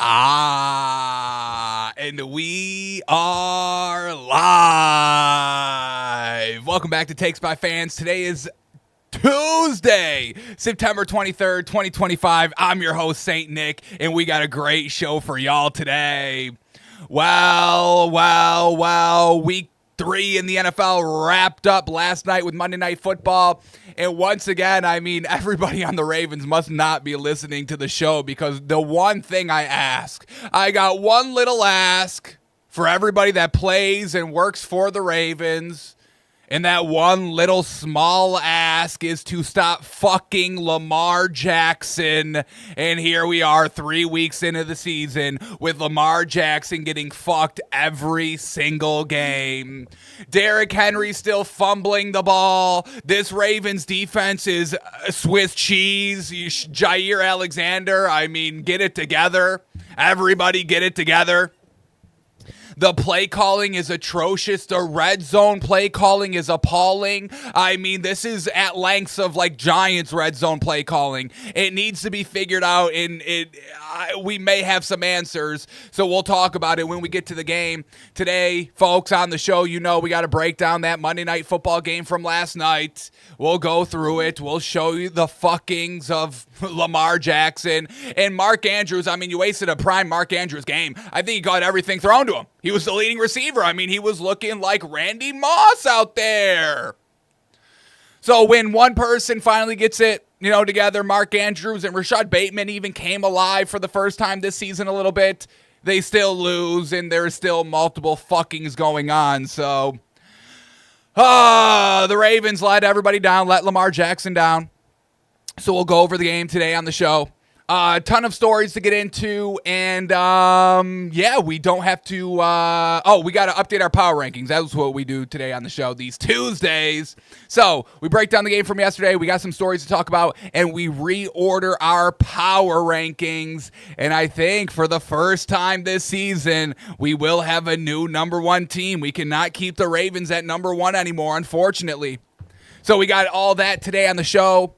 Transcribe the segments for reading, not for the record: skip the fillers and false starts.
And we are live. Welcome back to Takes by Fans. Today is Tuesday, September 23rd, 2025. I'm your host, Saint Nick, and we got a great show for y'all today. Week 3 in the NFL wrapped up last night with Monday Night Football. And once again, I mean, everybody on the Ravens must not be listening to the show, because the one thing I got one little ask for everybody that plays and works for the Ravens. And that one little small ask is to stop fucking Lamar Jackson. And here we are 3 weeks into the season with Lamar Jackson getting fucked every single game. Derrick Henry still fumbling the ball. This Ravens defense is Swiss cheese. Jair Alexander, I mean, get it together. Everybody get it together. The play calling is atrocious. The red zone play calling is appalling. I mean, this is at lengths of like Giants red zone play calling. It needs to be figured out, and we may have some answers, so we'll talk about it when we get to the game. Today, folks, on the show, you know we got to break down that Monday Night Football game from last night. We'll go through it. We'll show you the fuckings of Lamar Jackson. And Mark Andrews, I mean, you wasted a prime Mark Andrews game. I think he got everything thrown to him. He was the leading receiver. I mean, he was looking like Randy Moss out there. So when one person finally gets it, together, Mark Andrews and Rashad Bateman even came alive for the first time this season a little bit, they still lose, and there's still multiple fuckings going on. So, the Ravens let everybody down, let Lamar Jackson down. So we'll go over the game today on the show. A ton of stories to get into, and we don't have to, we got to update our power rankings. That's what we do today on the show, these Tuesdays. So we break down the game from yesterday, we got some stories to talk about, and we reorder our power rankings, and I think for the first time this season, we will have a new number one team. We cannot keep the Ravens at number one anymore, unfortunately. So we got all that today on the show.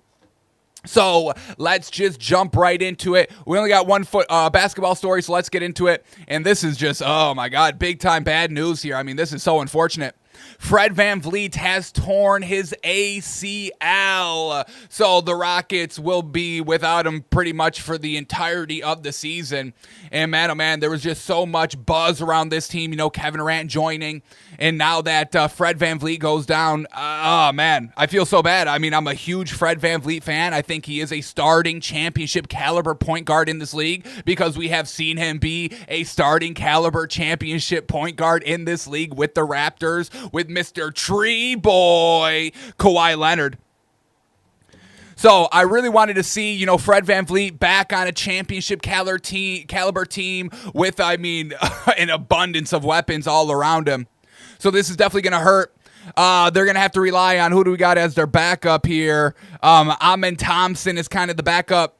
So let's just jump right into it. We only got one basketball story, so let's get into it. And this is just, oh my God, big time bad news here. I mean, this is so unfortunate. Fred VanVleet has torn his ACL. So the Rockets will be without him pretty much for the entirety of the season. And man, oh man, there was just so much buzz around this team. Kevin Durant joining. And now that Fred VanVleet goes down, man, I feel so bad. I mean, I'm a huge Fred VanVleet fan. I think he is a starting championship caliber point guard in this league, because we have seen him be a starting caliber championship point guard in this league with the Raptors, with Mr. Tree Boy, Kawhi Leonard. So I really wanted to see, Fred VanVleet back on a championship caliber team with, an abundance of weapons all around him. So this is definitely going to hurt. They're going to have to rely on, who do we got as their backup here? Amen Thompson is kind of the backup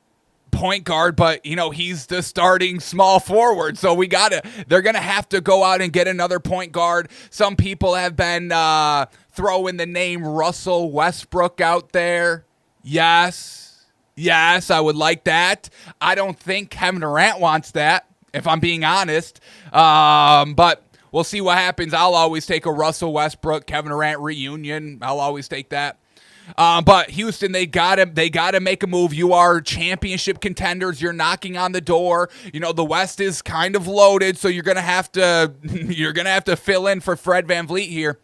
point guard, but he's the starting small forward, so they're gonna have to go out and get another point guard. Some people have been throwing the name Russell Westbrook out there. Yes, I would like that. I don't think Kevin Durant wants that, if I'm being honest, but we'll see what happens. I'll always take a Russell Westbrook Kevin Durant reunion. I'll always take that. But Houston, they gotta make a move. You are championship contenders. You're knocking on the door. The West is kind of loaded, so you're gonna have to fill in for Fred VanVleet here.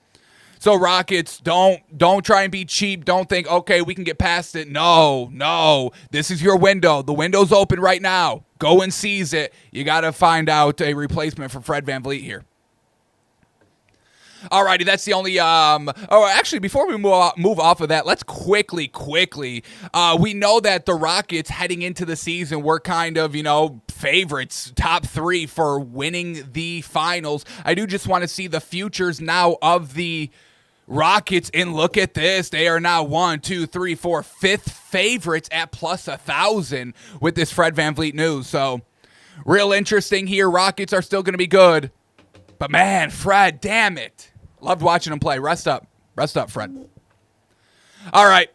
So Rockets, don't try and be cheap. Don't think, okay, we can get past it. No, this is your window. The window's open right now. Go and seize it. You gotta find out a replacement for Fred VanVleet here. Alrighty, that's the only, actually, before we move off of that, let's quickly, we know that the Rockets heading into the season were kind of, favorites, top 3 for winning the finals. I do just want to see the futures now of the Rockets, and look at this. They are now 5th favorites at plus 1,000 with this Fred VanVleet news. So, real interesting here. Rockets are still going to be good. But man, Fred, damn it. Loved watching him play. Rest up, Fred. All right,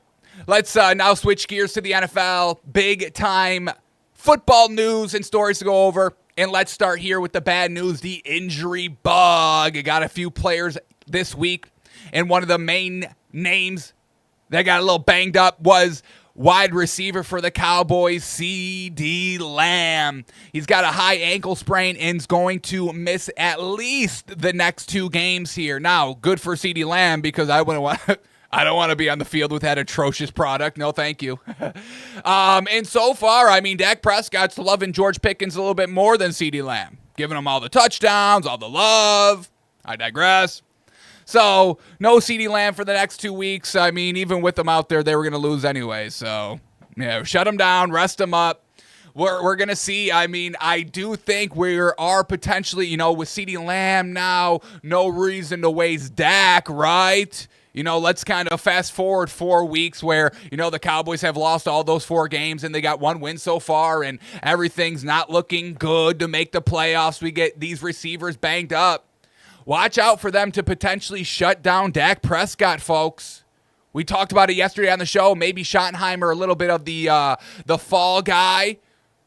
let's now switch gears to the NFL. Big time football news and stories to go over. And let's start here with the bad news, the injury bug. It got a few players this week, and one of the main names that got a little banged up was wide receiver for the Cowboys, CeeDee Lamb. He's got a high ankle sprain and is going to miss at least the next 2 games here. Now, good for CeeDee Lamb because I don't want to be on the field with that atrocious product. No, thank you. And so far, I mean, Dak Prescott's loving George Pickens a little bit more than CeeDee Lamb, giving him all the touchdowns, all the love. I digress. So, no CeeDee Lamb for the next 2 weeks. I mean, even with them out there, they were going to lose anyway. So, yeah, shut them down, rest them up. We're going to see. I mean, I do think we are potentially, with CeeDee Lamb now, no reason to waste Dak, right? Let's kind of fast forward 4 weeks where, the Cowboys have lost all those 4 games and they got 1 win so far and everything's not looking good to make the playoffs. We get these receivers banged up. Watch out for them to potentially shut down Dak Prescott, folks. We talked about it yesterday on the show. Maybe Schottenheimer a little bit of the fall guy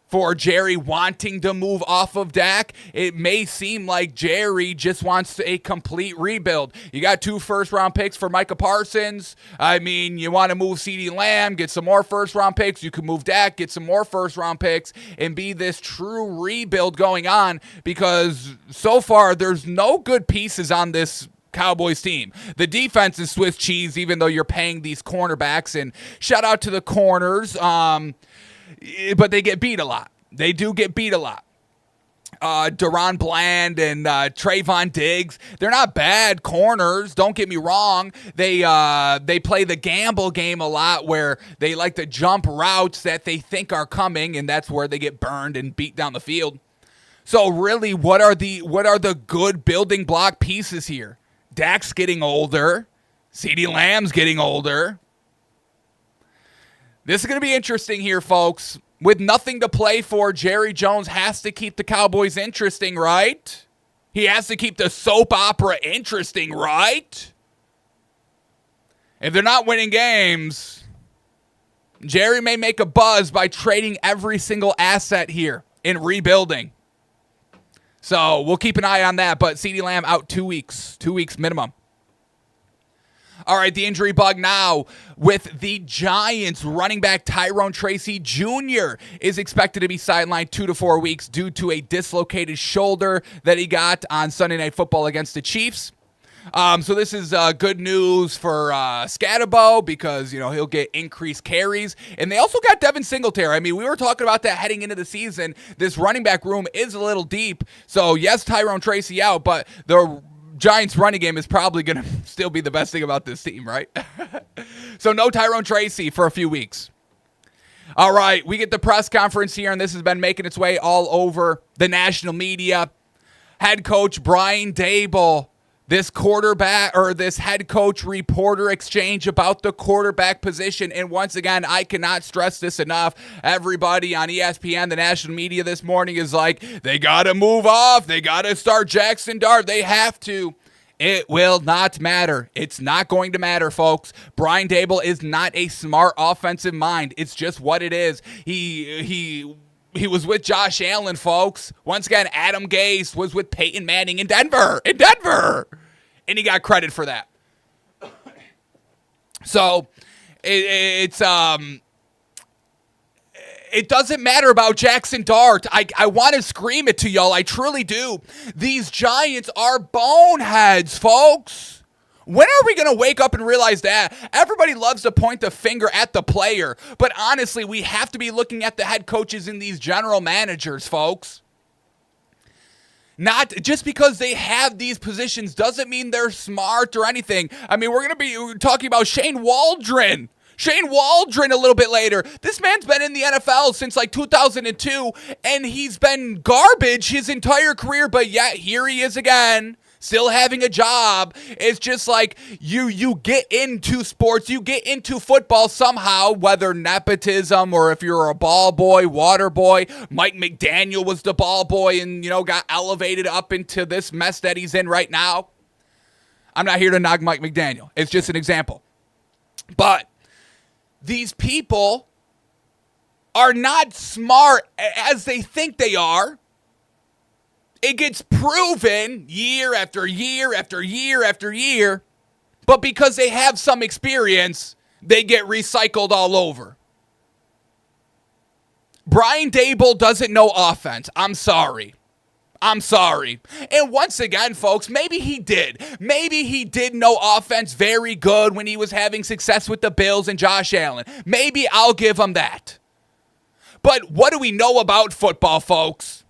for Jerry wanting to move off of Dak. It may seem like Jerry just wants a complete rebuild. You got 2 first-round picks for Micah Parsons. I mean, you want to move CeeDee Lamb, get some more first-round picks. You can move Dak, get some more first-round picks, and be this true rebuild going on because so far there's no good pieces on this Cowboys team. The defense is Swiss cheese, even though you're paying these cornerbacks, and shout out to the corners. But they get beat a lot. They do get beat a lot. Deron Bland and Trayvon Diggs, they're not bad corners. Don't get me wrong. They play the gamble game a lot where they like to jump routes that they think are coming, and that's where they get burned and beat down the field. So really, what are the good building block pieces here? Dak's getting older. CeeDee Lamb's getting older. This is going to be interesting here, folks. With nothing to play for, Jerry Jones has to keep the Cowboys interesting, right? He has to keep the soap opera interesting, right? If they're not winning games, Jerry may make a buzz by trading every single asset here in rebuilding. So we'll keep an eye on that, but CeeDee Lamb out 2 weeks. 2 weeks minimum. All right, the injury bug now with the Giants. Running back Tyrone Tracy Jr. is expected to be sidelined 2 to 4 weeks due to a dislocated shoulder that he got on Sunday Night Football against the Chiefs. So this is good news for Scatterbo because, he'll get increased carries. And they also got Devin Singletary. I mean, we were talking about that heading into the season. This running back room is a little deep. So, yes, Tyrone Tracy out, but the Giants running game is probably going to still be the best thing about this team, right? So no Tyrone Tracy for a few weeks. All right, we get the press conference here, and this has been making its way all over the national media. Head coach Brian Daboll, this head coach reporter exchange about the quarterback position. And once again, I cannot stress this enough. Everybody on ESPN, the national media this morning is like, they got to move off. They got to start Jackson Dart. They have to. It will not matter. It's not going to matter, folks. Brian Daboll is not a smart offensive mind. It's just what it is. He was with Josh Allen, folks. Once again, Adam Gase was with Peyton Manning in Denver. And he got credit for that. So it doesn't matter about Jackson Dart. I want to scream it to y'all. I truly do. These Giants are boneheads, folks. When are we going to wake up and realize that? Everybody loves to point the finger at the player, but honestly, we have to be looking at the head coaches and these general managers, folks. Not just because they have these positions doesn't mean they're smart or anything. I mean, we're going to be talking about Shane Waldron. Shane Waldron a little bit later. This man's been in the NFL since like 2002, and he's been garbage his entire career, but yet here he is again, still having a job. It's just like you get into sports, you get into football somehow, whether nepotism or if you're a ball boy, water boy. Mike McDaniel was the ball boy and, got elevated up into this mess that he's in right now. I'm not here to knock Mike McDaniel. It's just an example. But these people are not smart as they think they are. It gets proven year after year after year after year, but because they have some experience, they get recycled all over. Brian Daboll doesn't know offense. I'm sorry. And once again, folks, maybe he did. Maybe he did know offense very good when he was having success with the Bills and Josh Allen. Maybe I'll give him that. But what do we know about football, folks?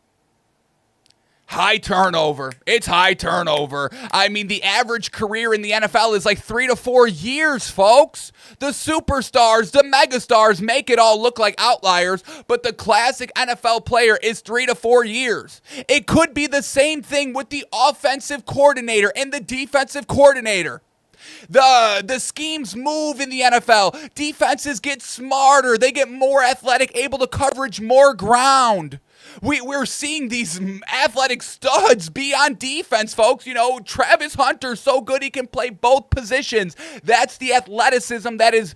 High turnover. It's high turnover. I mean, the average career in the NFL is like 3 to 4 years, folks. The superstars, the megastars make it all look like outliers, but the classic NFL player is 3 to 4 years. It could be the same thing with the offensive coordinator and the defensive coordinator. The schemes move in the NFL. Defenses get smarter. They get more athletic, able to coverage more ground. We're seeing these athletic studs be on defense, folks. You know, Travis Hunter's so good he can play both positions. That's the athleticism that is,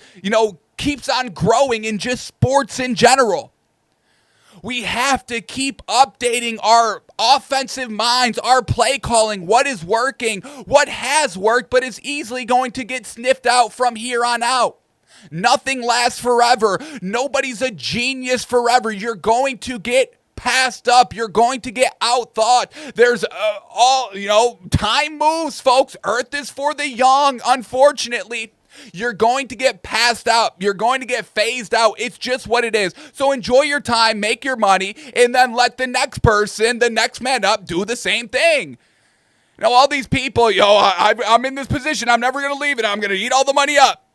keeps on growing in just sports in general. We have to keep updating our offensive minds, our play calling, what is working, what has worked, but is easily going to get sniffed out from here on out. Nothing lasts forever. Nobody's a genius forever. You're going to get passed up. You're going to get outthought. There's time moves, folks. Earth is for the young, unfortunately. You're going to get passed out. You're going to get phased out. It's just what it is. So enjoy your time, make your money, and then let the next person, the next man up, do the same thing. All these people, I'm in this position. I'm never going to leave it. I'm going to eat all the money up.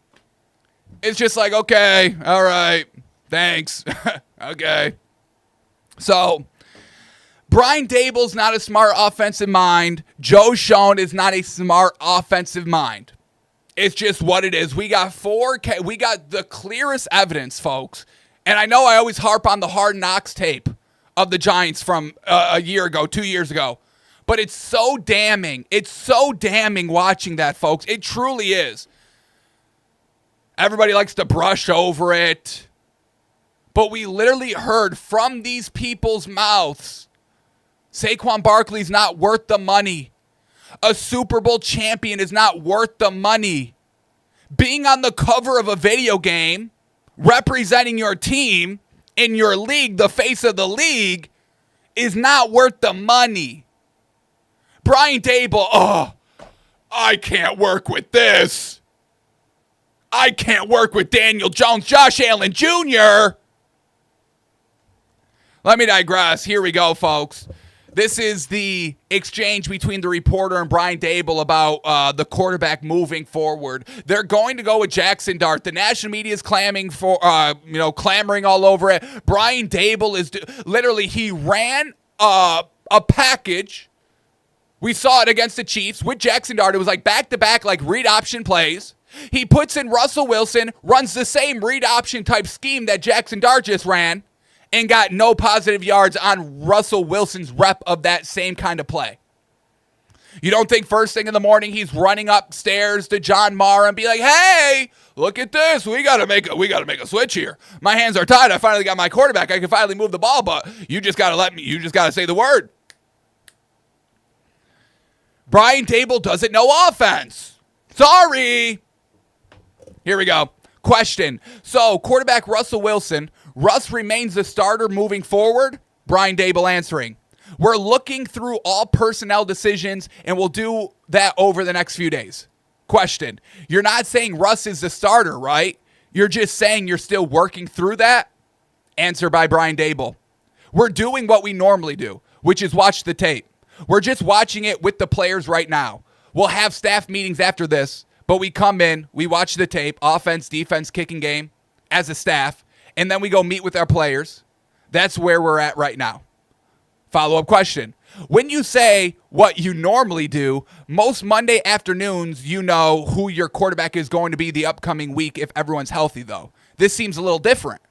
It's just like, okay, all right, thanks. Okay. So, Brian Daboll's not a smart offensive mind. Joe Schoen is not a smart offensive mind. It's just what it is. We got the clearest evidence, folks. And I know I always harp on the Hard Knocks tape of the Giants from a year ago, 2 years ago. But it's so damning. It's so damning watching that, folks. It truly is. Everybody likes to brush over it. But we literally heard from these people's mouths, Saquon Barkley's not worth the money. A Super Bowl champion is not worth the money. Being on the cover of a video game, representing your team in your league, the face of the league, is not worth the money. Brian Daboll, I can't work with this. I can't work with Daniel Jones, Josh Allen Jr. Let me digress. Here we go, folks. This is the exchange between the reporter and Brian Daboll about the quarterback moving forward. They're going to go with Jackson Dart. The national media is clamoring all over it. Brian Daboll is literally, he ran a package. We saw it against the Chiefs with Jackson Dart. It was like back-to-back, like read option plays. He puts in Russell Wilson, runs the same read option type scheme that Jackson Dart just ran, and got no positive yards on Russell Wilson's rep of that same kind of play. You don't think first thing in the morning he's running upstairs to John Mara and be like, hey, look at this. We gotta make a switch here. My hands are tied. I finally got my quarterback. I can finally move the ball, but you just gotta say the word. Brian Daboll doesn't know offense. Sorry. Here we go. Question. So, quarterback Russell Wilson, Russ remains the starter moving forward? Brian Daboll answering. We're looking through all personnel decisions, and we'll do that over the next few days. Question. You're not saying Russ is the starter, right? You're just saying you're still working through that? Answer by Brian Daboll. We're doing what we normally do, which is watch the tape. We're just watching it with the players right now. We'll have staff meetings after this, but we come in, we watch the tape, offense, defense, kicking game, as a staff, and then we go meet with our players. That's where we're at right now. Follow-up question. When you say what you normally do, most Monday afternoons, you know who your quarterback is going to be the upcoming week if everyone's healthy, though. This seems a little different.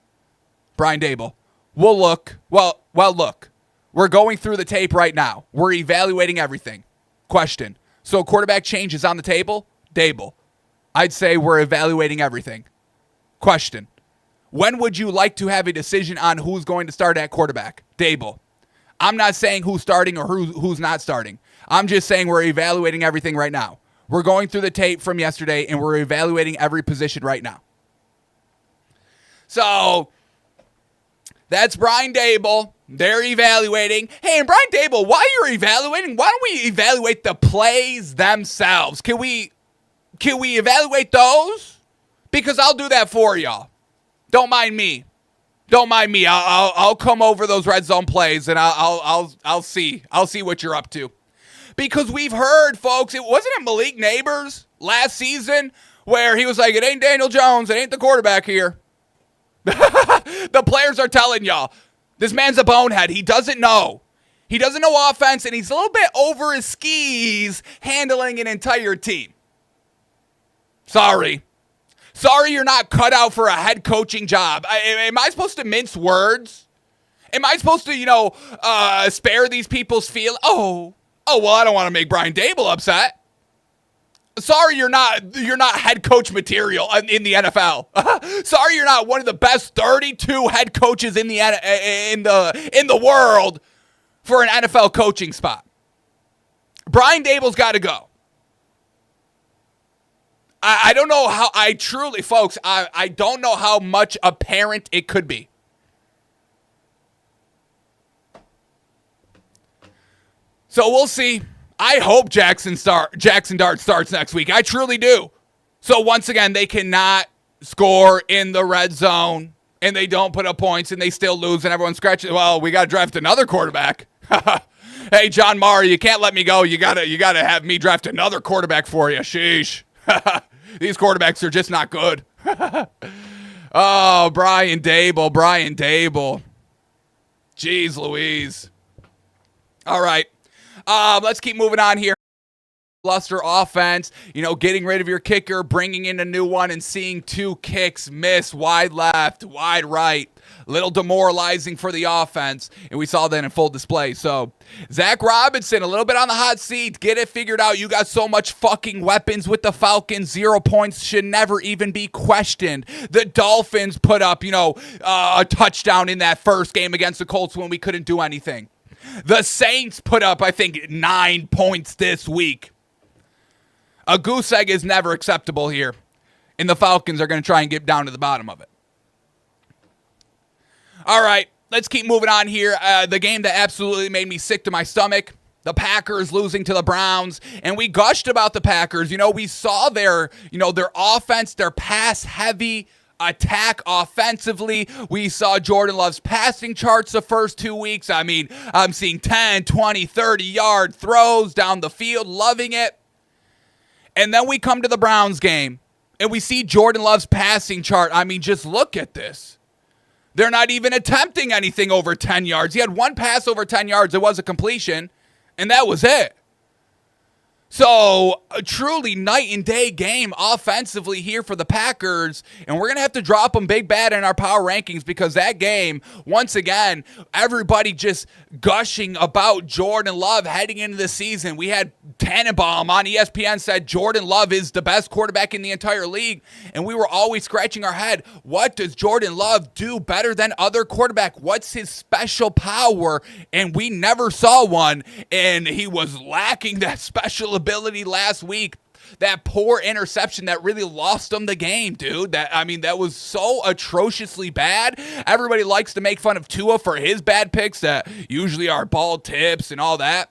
Brian Daboll. We'll look. Well, look. We're going through the tape right now. We're evaluating everything. Question. So quarterback change is on the table? Daboll. I'd say we're evaluating everything. Question. When would you like to have a decision on who's going to start at quarterback? Daboll. I'm not saying who's starting or who's not starting. I'm just saying we're evaluating everything right now. We're going through the tape from yesterday, and we're evaluating every position right now. So that's Brian Daboll. They're evaluating. Hey, and Brian Daboll, while you're evaluating, why don't we evaluate the plays themselves? Can we evaluate those? Because I'll do that for y'all. Don't mind me. Don't mind me. I'll come over those red zone plays, and I'll see what you're up to. Because we've heard, folks, wasn't it Malik Neighbors last season where he was like, it ain't Daniel Jones, it ain't the quarterback here. The players are telling y'all, this man's a bonehead. He doesn't know. He doesn't know offense, and he's a little bit over his skis handling an entire team. Sorry you're not cut out for a head coaching job. Am I supposed to mince words? Am I supposed to, spare these people's feel? Oh, well, I don't want to make Brian Daboll upset. Sorry you're not head coach material in the NFL. Sorry you're not one of the best 32 head coaches in the world for an NFL coaching spot. Brian Daboll's got to go. I don't know how, folks, I don't know how much apparent it could be. So we'll see. I hope Jackson Dart starts next week. I truly do. So once again, they cannot score in the red zone, and they don't put up points, and they still lose, and everyone scratches. Well, we got to draft another quarterback. Hey, John Mara, you can't let me go. You gotta have me draft another quarterback for you. Sheesh. These quarterbacks are just not good. Oh, Brian Daboll. Jeez Louise. All right. Let's keep moving on here. Luster offense, getting rid of your kicker, bringing in a new one, and seeing 2 kicks miss wide left, wide right. Little demoralizing for the offense, and we saw that in full display. So, Zach Robinson, a little bit on the hot seat. Get it figured out. You got so much fucking weapons with the Falcons. 0 points should never even be questioned. The Dolphins put up, a touchdown in that first game against the Colts when we couldn't do anything. The Saints put up, I think, 9 points this week. A goose egg is never acceptable here, and the Falcons are going to try and get down to the bottom of it. All right, let's keep moving on here. The game that absolutely made me sick to my stomach, the Packers losing to the Browns, and we gushed about the Packers. We saw their offense, their pass-heavy attack offensively. We saw Jordan Love's passing charts the first 2 weeks. I mean, I'm seeing 10, 20, 30-yard throws down the field, loving it. And then we come to the Browns game, and we see Jordan Love's passing chart. I mean, just look at this. They're not even attempting anything over 10 yards. He had 1 pass over 10 yards. It was a completion, and that was it. So, a truly night and day game offensively here for the Packers, and we're going to have to drop them big bad in our power rankings because that game, once again, everybody just gushing about Jordan Love heading into the season. We had Tannenbaum on ESPN said Jordan Love is the best quarterback in the entire league, and we were always scratching our head. What does Jordan Love do better than other quarterback? What's his special power? And we never saw one, and he was lacking that special ability last week. That poor interception that really lost him the game, dude. That was so atrociously bad. Everybody likes to make fun of Tua for his bad picks that usually are ball tips and all that.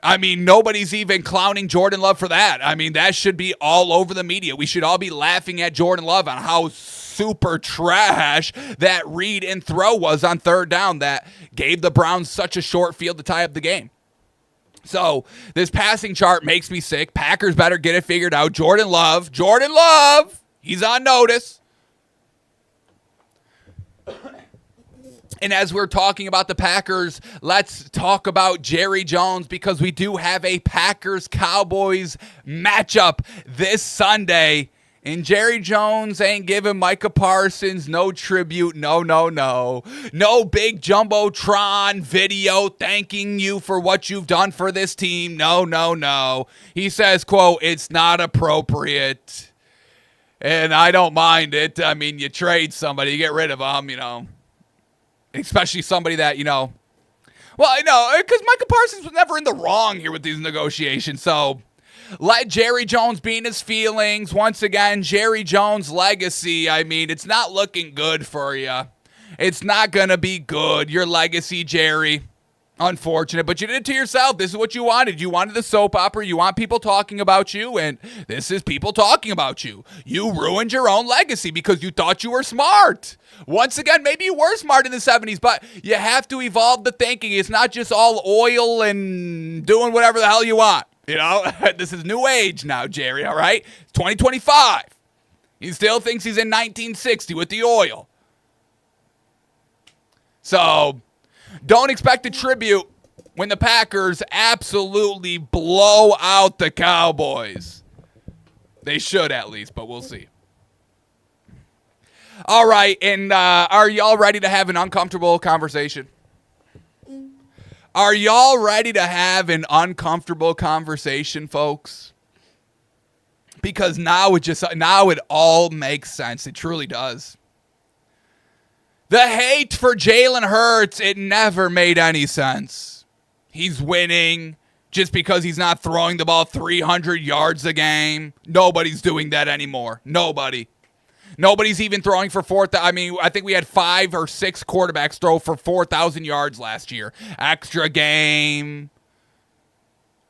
I mean, nobody's even clowning Jordan Love for that. I mean, that should be all over the media. We should all be laughing at Jordan Love on how super trash that read and throw was on 3rd down that gave the Browns such a short field to tie up the game. So this passing chart makes me sick. Packers better get it figured out. Jordan Love, he's on notice. And as we're talking about the Packers, let's talk about Jerry Jones because we do have a Packers-Cowboys matchup this Sunday. And Jerry Jones ain't giving Micah Parsons no tribute. No. No big Jumbotron video thanking you for what you've done for this team. No. He says, quote, it's not appropriate. And I don't mind it. I mean, you trade somebody, you get rid of them, Especially somebody that, Well, I know, because Micah Parsons was never in the wrong here with these negotiations. So let Jerry Jones be in his feelings. Once again, Jerry Jones' legacy, I mean, it's not looking good for you. It's not going to be good. Your legacy, Jerry. Unfortunate, but you did it to yourself. This is what you wanted. You wanted the soap opera. You want people talking about you, and this is people talking about you. You ruined your own legacy because you thought you were smart. Once again, maybe you were smart in the 70s, but you have to evolve the thinking. It's not just all oil and doing whatever the hell you want. You know, this is new age now, Jerry, all right? It's 2025. He still thinks he's in 1960 with the oil. So don't expect a tribute when the Packers absolutely blow out the Cowboys. They should at least, but we'll see. All right, and are y'all ready to have an uncomfortable conversation? Are y'all ready to have an uncomfortable conversation, folks? Because now it all makes sense. It truly does. The hate for Jalen Hurts, it never made any sense. He's winning just because he's not throwing the ball 300 yards a game. Nobody's doing that anymore. Nobody. Nobody's even throwing for 4,000. I mean, I think we had 5 or 6 quarterbacks throw for 4,000 yards last year. Extra game.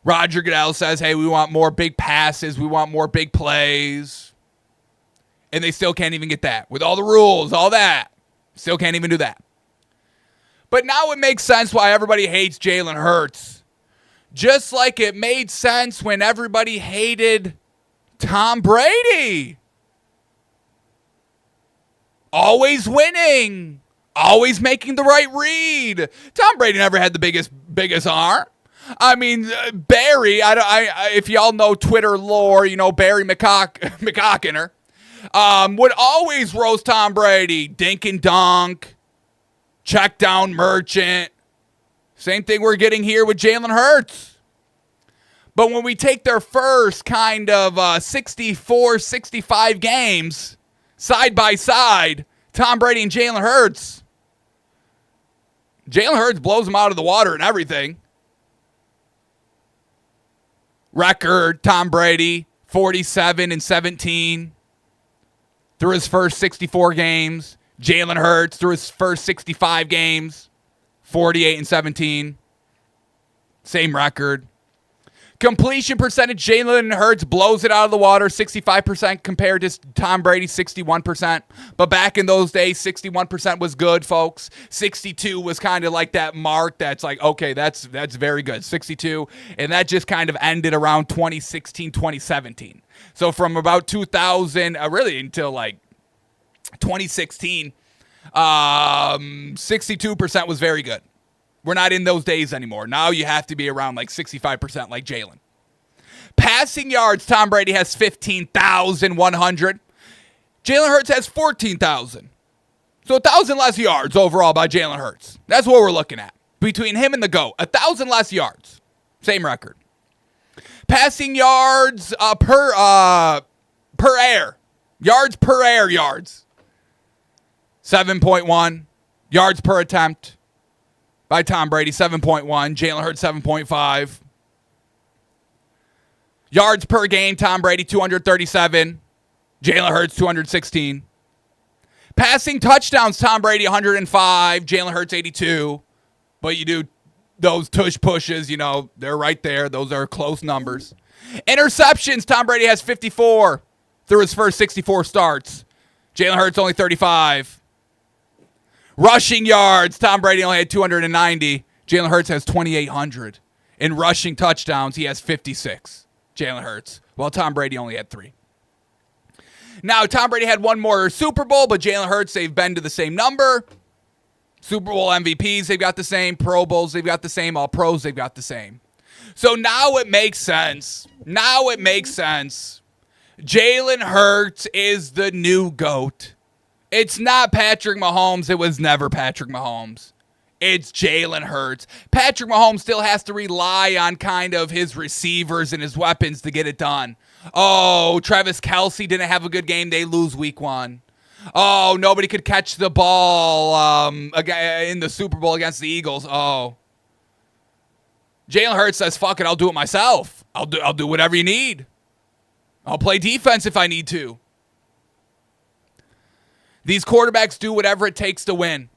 Roger Goodell says, hey, we want more big passes. We want more big plays. And they still can't even get that. With all the rules, all that. Still can't even do that. But now it makes sense why everybody hates Jalen Hurts. Just like it made sense when everybody hated Tom Brady. Always winning. Always making the right read. Tom Brady never had the biggest arm. I mean, Barry, if y'all know Twitter lore, you know Barry McCockiner. Would always roast Tom Brady. Dink and dunk. Check down merchant. Same thing we're getting here with Jalen Hurts. But when we take their first kind of 64, 65 games side by side, Tom Brady and Jalen Hurts blows them out of the water and everything. Record, Tom Brady, 47-17. Through his first 64 games. Jalen Hurts through his first 65 games. 48-17. Same record. Completion percentage, Jalen Hurts blows it out of the water. 65% compared to Tom Brady, 61%. But back in those days, 61% was good, folks. 62 was kind of like that mark that's like, okay, that's very good. 62. And that just kind of ended around 2016, 2017. So from about 2000, really until like 2016, 62% was very good. We're not in those days anymore. Now you have to be around like 65% like Jalen. Passing yards, Tom Brady has 15,100. Jalen Hurts has 14,000. So 1,000 less yards overall by Jalen Hurts. That's what we're looking at. Between him and the GOAT, 1,000 less yards. Same record. Passing yards per air. Yards per air yards. 7.1. Yards per attempt by Tom Brady, 7.1. Jalen Hurts, 7.5. Yards per game, Tom Brady, 237. Jalen Hurts, 216. Passing touchdowns, Tom Brady, 105. Jalen Hurts, 82. But you do those tush pushes, you know, they're right there. Those are close numbers. Interceptions, Tom Brady has 54 through his first 64 starts. Jalen Hurts only 35. Rushing yards, Tom Brady only had 290. Jalen Hurts has 2,800. In rushing touchdowns, he has 56. Jalen Hurts, while Tom Brady only had 3. Now, Tom Brady had one more Super Bowl, but Jalen Hurts, they've been to the same number. Super Bowl MVPs, they've got the same. Pro Bowls, they've got the same. All pros, they've got the same. So now it makes sense. Jalen Hurts is the new GOAT. It's not Patrick Mahomes. It was never Patrick Mahomes. It's Jalen Hurts. Patrick Mahomes still has to rely on kind of his receivers and his weapons to get it done. Oh, Travis Kelce didn't have a good game. They lose week 1. Oh, nobody could catch the ball in the Super Bowl against the Eagles. Oh, Jalen Hurts says, fuck it, I'll do it myself. I'll do whatever you need. I'll play defense if I need to. These quarterbacks do whatever it takes to win.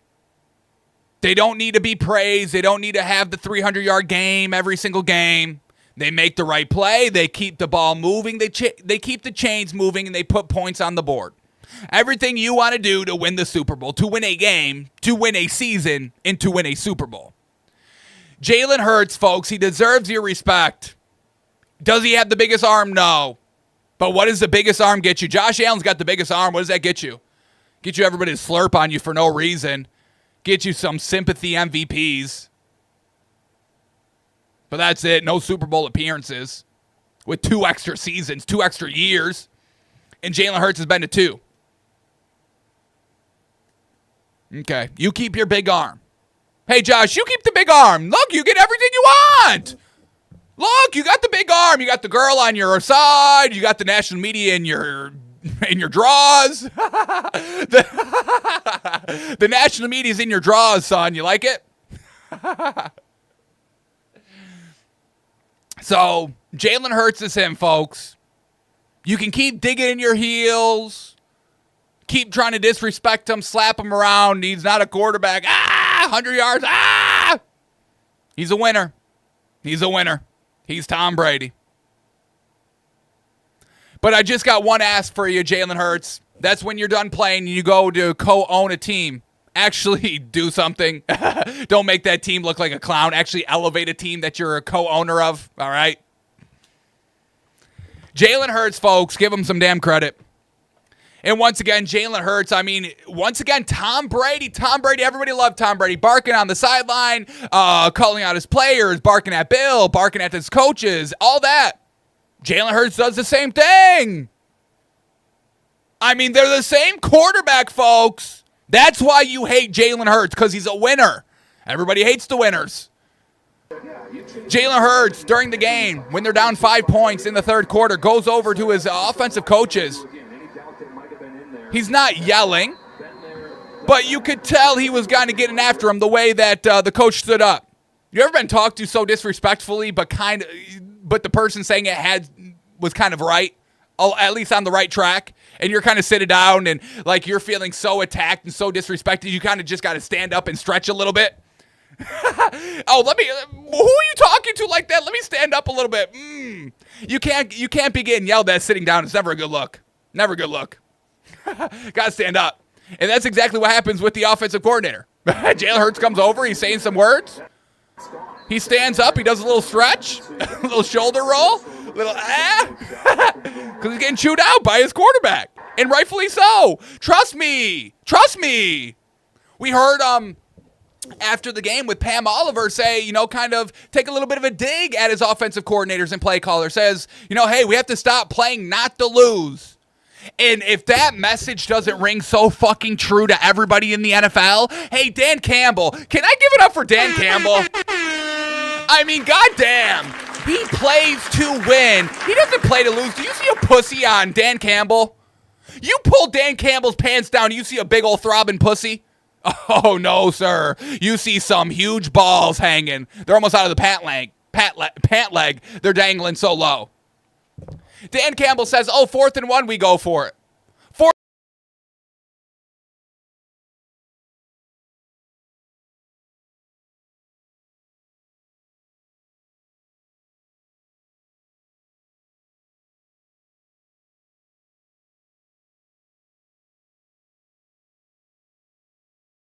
They don't need to be praised. They don't need to have the 300-yard game every single game. They make the right play. They keep the ball moving. They keep the chains moving, and they put points on the board. Everything you want to do to win the Super Bowl, to win a game, to win a season, and to win a Super Bowl. Jalen Hurts, folks, he deserves your respect. Does he have the biggest arm? No. But what does the biggest arm get you? Josh Allen's got the biggest arm. What does that get you? Get you everybody to slurp on you for no reason. Get you some sympathy MVPs. But that's it. No Super Bowl appearances. With 2 extra seasons, 2 extra years. And Jalen Hurts has been to 2. Okay. You keep your big arm. Hey, Josh, you keep the big arm. Look, you get everything you want. Look, you got the big arm. You got the girl on your side. You got the national media in your draws. The national media's in your draws, son. You like it? So, Jalen Hurts is him, folks. You can keep digging in your heels. Keep trying to disrespect him, slap him around. He's not a quarterback. 100 yards. He's a winner. He's a winner. He's Tom Brady. But I just got one ask for you, Jalen Hurts. That's when you're done playing and you go to co-own a team. Actually do something. Don't make that team look like a clown. Actually elevate a team that you're a co-owner of. All right? Jalen Hurts, folks, give him some damn credit. And once again, Jalen Hurts, Tom Brady, everybody loved Tom Brady, barking on the sideline, calling out his players, barking at Bill, barking at his coaches, all that. Jalen Hurts does the same thing. They're the same quarterback, folks. That's why you hate Jalen Hurts, because he's a winner. Everybody hates the winners. Jalen Hurts, during the game, when they're down 5 points in the third quarter, goes over to his offensive coaches. He's not yelling, but you could tell he was kind of getting after him the way that the coach stood up. You ever been talked to so disrespectfully, but the person saying it was kind of right, at least on the right track, and you're kind of sitting down and like you're feeling so attacked and so disrespected, you kind of just got to stand up and stretch a little bit. Who are you talking to like that? Let me stand up a little bit. You can't be getting yelled at sitting down. It's never a good look. Never a good look. Gotta stand up. And that's exactly what happens with the offensive coordinator. Jalen Hurts comes over, he's saying some words. He stands up, he does a little stretch, a little shoulder roll, little because he's getting chewed out by his quarterback. And rightfully so. Trust me. We heard after the game with Pam Oliver say, kind of take a little bit of a dig at his offensive coordinators and play caller. Says, hey, we have to stop playing not to lose. And if that message doesn't ring so fucking true to everybody in the NFL, hey, Dan Campbell, can I give it up for Dan Campbell? Goddamn. He plays to win. He doesn't play to lose. Do you see a pussy on Dan Campbell? You pull Dan Campbell's pants down, you see a big old throbbing pussy? Oh, no, sir. You see some huge balls hanging. They're almost out of the pant leg. They're dangling so low. Dan Campbell says, 4th and 1, we go for it.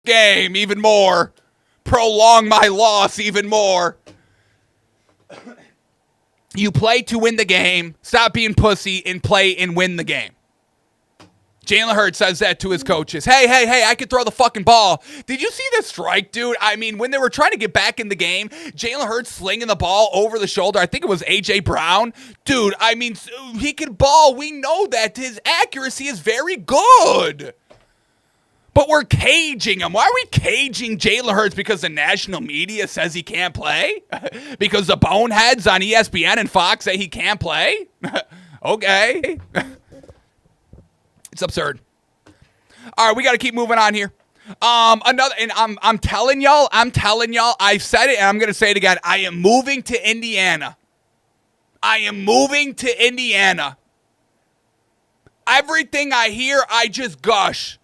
Game even more. Prolong my loss even more. You play to win the game. Stop being pussy and play and win the game. Jalen Hurts says that to his coaches. Hey, I can throw the fucking ball. Did you see the strike, dude? When they were trying to get back in the game, Jalen Hurts slinging the ball over the shoulder. I think it was A.J. Brown. Dude, he can ball. We know that. His accuracy is very good. But we're caging him. Why are we caging Jalen Hurts? Because the national media says he can't play? Because the boneheads on ESPN and Fox say he can't play? Okay. It's absurd. All right, we got to keep moving on here. Another, and I'm telling y'all, I said it and I'm going to say it again. I am moving to Indiana. Everything I hear, I just gush.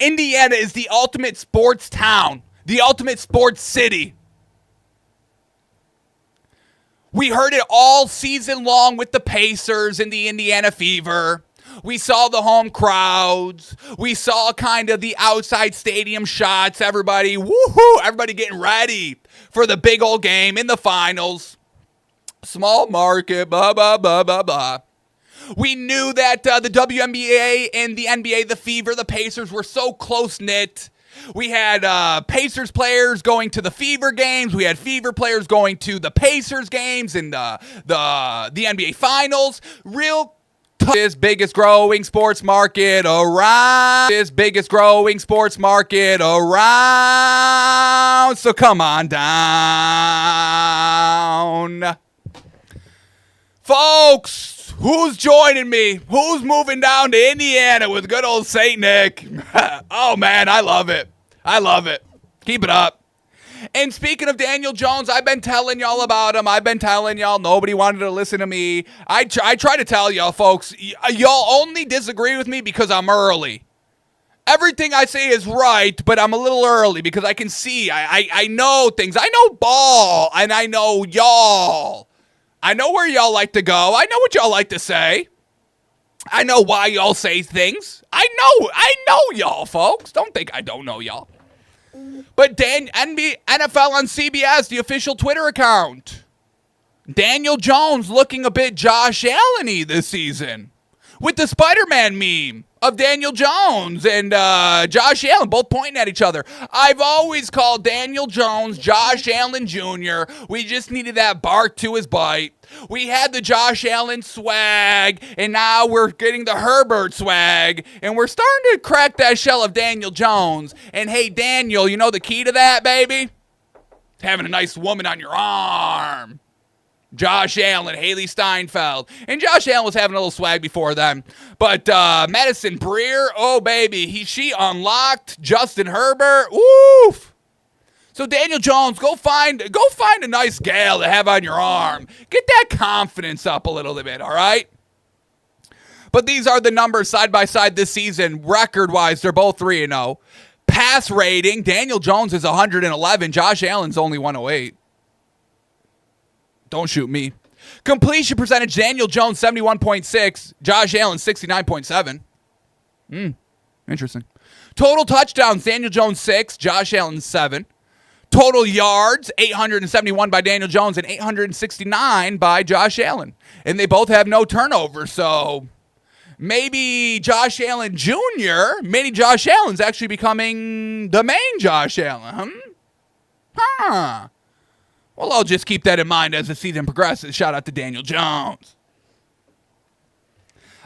Indiana is the ultimate sports town, the ultimate sports city. We heard it all season long with the Pacers and the Indiana Fever. We saw the home crowds. We saw kind of the outside stadium shots. Everybody, woohoo, everybody getting ready for the big old game in the finals. Small market, blah, blah, blah, blah, blah. We knew that the WNBA and the NBA, the Fever, the Pacers were so close-knit. We had Pacers players going to the Fever games. We had Fever players going to the Pacers games and the NBA Finals. This biggest growing sports market around. So come on down. Folks, who's joining me? Who's moving down to Indiana with good old St. Nick? Oh, man, I love it. Keep it up. And speaking of Daniel Jones, I've been telling y'all about him. I've been telling y'all. Nobody wanted to listen to me. I try to tell y'all, folks, y'all only disagree with me because I'm early. Everything I say is right, but I'm a little early because I can see. I know things. I know ball, and I know y'all. I know where y'all like to go. I know what y'all like to say. I know why y'all say things. I know y'all, folks. Don't think I don't know y'all. But NFL on CBS, the official Twitter account. Daniel Jones looking a bit Josh Allen-y this season. With the Spider-Man meme of Daniel Jones and Josh Allen both pointing at each other. I've always called Daniel Jones Josh Allen Jr. We just needed that bark to his bite. We had the Josh Allen swag, and now we're getting the Herbert swag, and we're starting to crack that shell of Daniel Jones. And hey, Daniel, you know the key to that, baby? Having a nice woman on your arm. Josh Allen, Haley Steinfeld. And Josh Allen was having a little swag before then. But Madison Breer, oh, baby, she unlocked Justin Herbert. Woof. So Daniel Jones, go find a nice gal to have on your arm. Get that confidence up a little bit, all right? But these are the numbers side by side this season. Record-wise, they're both 3-0. Pass rating, Daniel Jones is 111. Josh Allen's only 108. Don't shoot me. Completion percentage, Daniel Jones 71.6. Josh Allen 69.7. Interesting. Total touchdowns, Daniel Jones 6. Josh Allen 7. Total yards, 871 by Daniel Jones and 869 by Josh Allen. And they both have no turnover, so maybe Josh Allen Jr., mini Josh Allen's actually becoming the main Josh Allen. Huh. Well, I'll just keep that in mind as the season progresses. Shout out to Daniel Jones.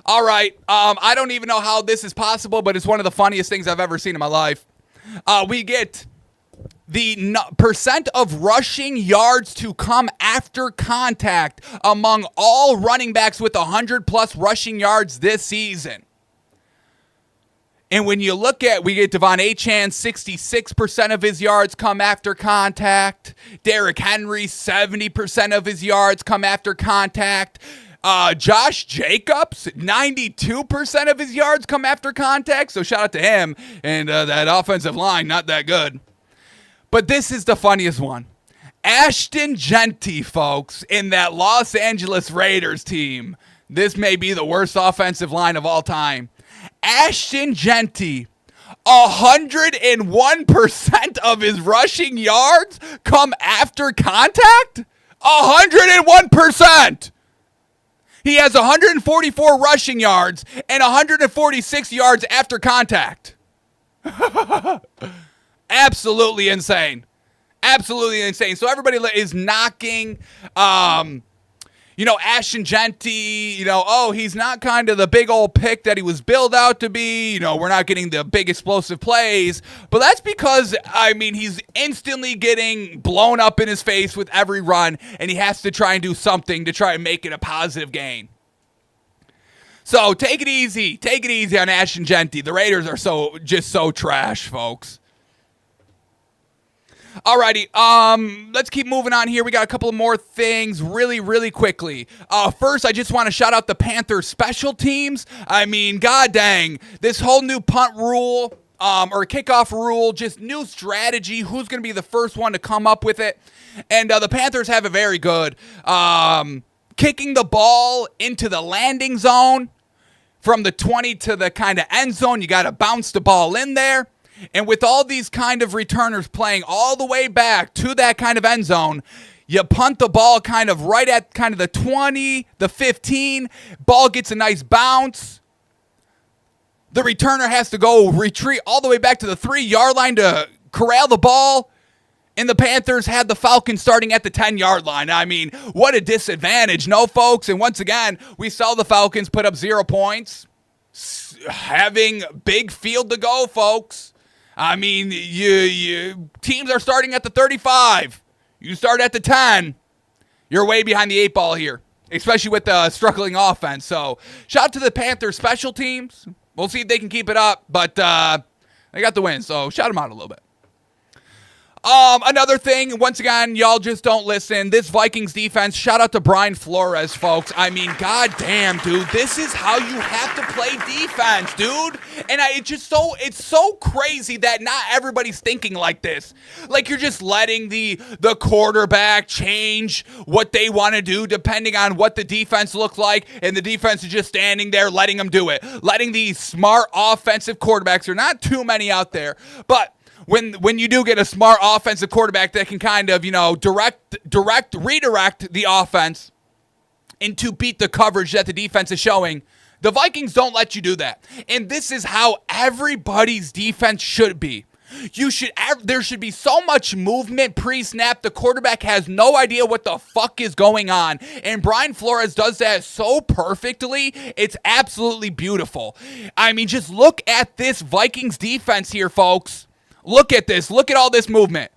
All right. I don't even know how this is possible, but it's one of the funniest things I've ever seen in my life. We get the percent of rushing yards to come after contact among all running backs with 100-plus rushing yards this season. And when you look at, we get Devon Achane, 66% of his yards come after contact. Derrick Henry, 70% of his yards come after contact. Josh Jacobs, 92% of his yards come after contact. So shout out to him. And that offensive line, not that good. But this is the funniest one. Ashton Jeanty, folks, in that Los Angeles Raiders team. This may be the worst offensive line of all time. Ashton Jeanty, 101% of his rushing yards come after contact? 101%! He has 144 rushing yards and 146 yards after contact. Absolutely insane. Absolutely insane. So everybody is knocking, Ashton Jeanty, he's not kind of the big old pick that he was billed out to be. We're not getting the big explosive plays. But that's because, he's instantly getting blown up in his face with every run, and he has to try and do something to try and make it a positive gain. So take it easy. Take it easy on Ashton Jeanty. The Raiders are so trash, folks. Alrighty, let's keep moving on here. We got a couple of more things really quickly. First, I just want to shout out the Panthers special teams. I mean, god dang, this whole new punt rule, or kickoff rule, just new strategy. Who's going to be the first one to come up with it? And the Panthers have it very good. Kicking the ball into the landing zone from the 20 to the kind of end zone. You got to bounce the ball in there. And with all these kind of returners playing all the way back to that kind of end zone, you punt the ball kind of right at kind of the 20, the 15. Ball gets a nice bounce. The returner has to go retreat all the way back to the 3-yard line to corral the ball. And the Panthers had the Falcons starting at the 10-yard line. I mean, what a disadvantage, no, folks? And once again, we saw the Falcons put up 0 points, having big field to go, folks. I mean, you teams are starting at the 35. You start at the 10. You're way behind the 8 ball here, especially with the struggling offense. So, shout out to the Panthers special teams. We'll see if they can keep it up, but they got the win, so shout them out a little bit. Another thing, once again, y'all just don't listen. This Vikings defense, shout out to Brian Flores, folks. I mean, goddamn, dude, this is how you have to play defense, dude. And it's so crazy that not everybody's thinking like this. Like, you're just letting the quarterback change what they want to do depending on what the defense looks like, and the defense is just standing there letting them do it. Letting these smart offensive quarterbacks, there are not too many out there, but when you do get a smart offensive quarterback that can kind of, redirect the offense into beat the coverage that the defense is showing, the Vikings don't let you do that. And this is how everybody's defense should be. There should be so much movement pre-snap. The quarterback has no idea what the fuck is going on. And Brian Flores does that so perfectly. It's absolutely beautiful. I mean, just look at this Vikings defense here, folks. Look at this. Look at all this movement.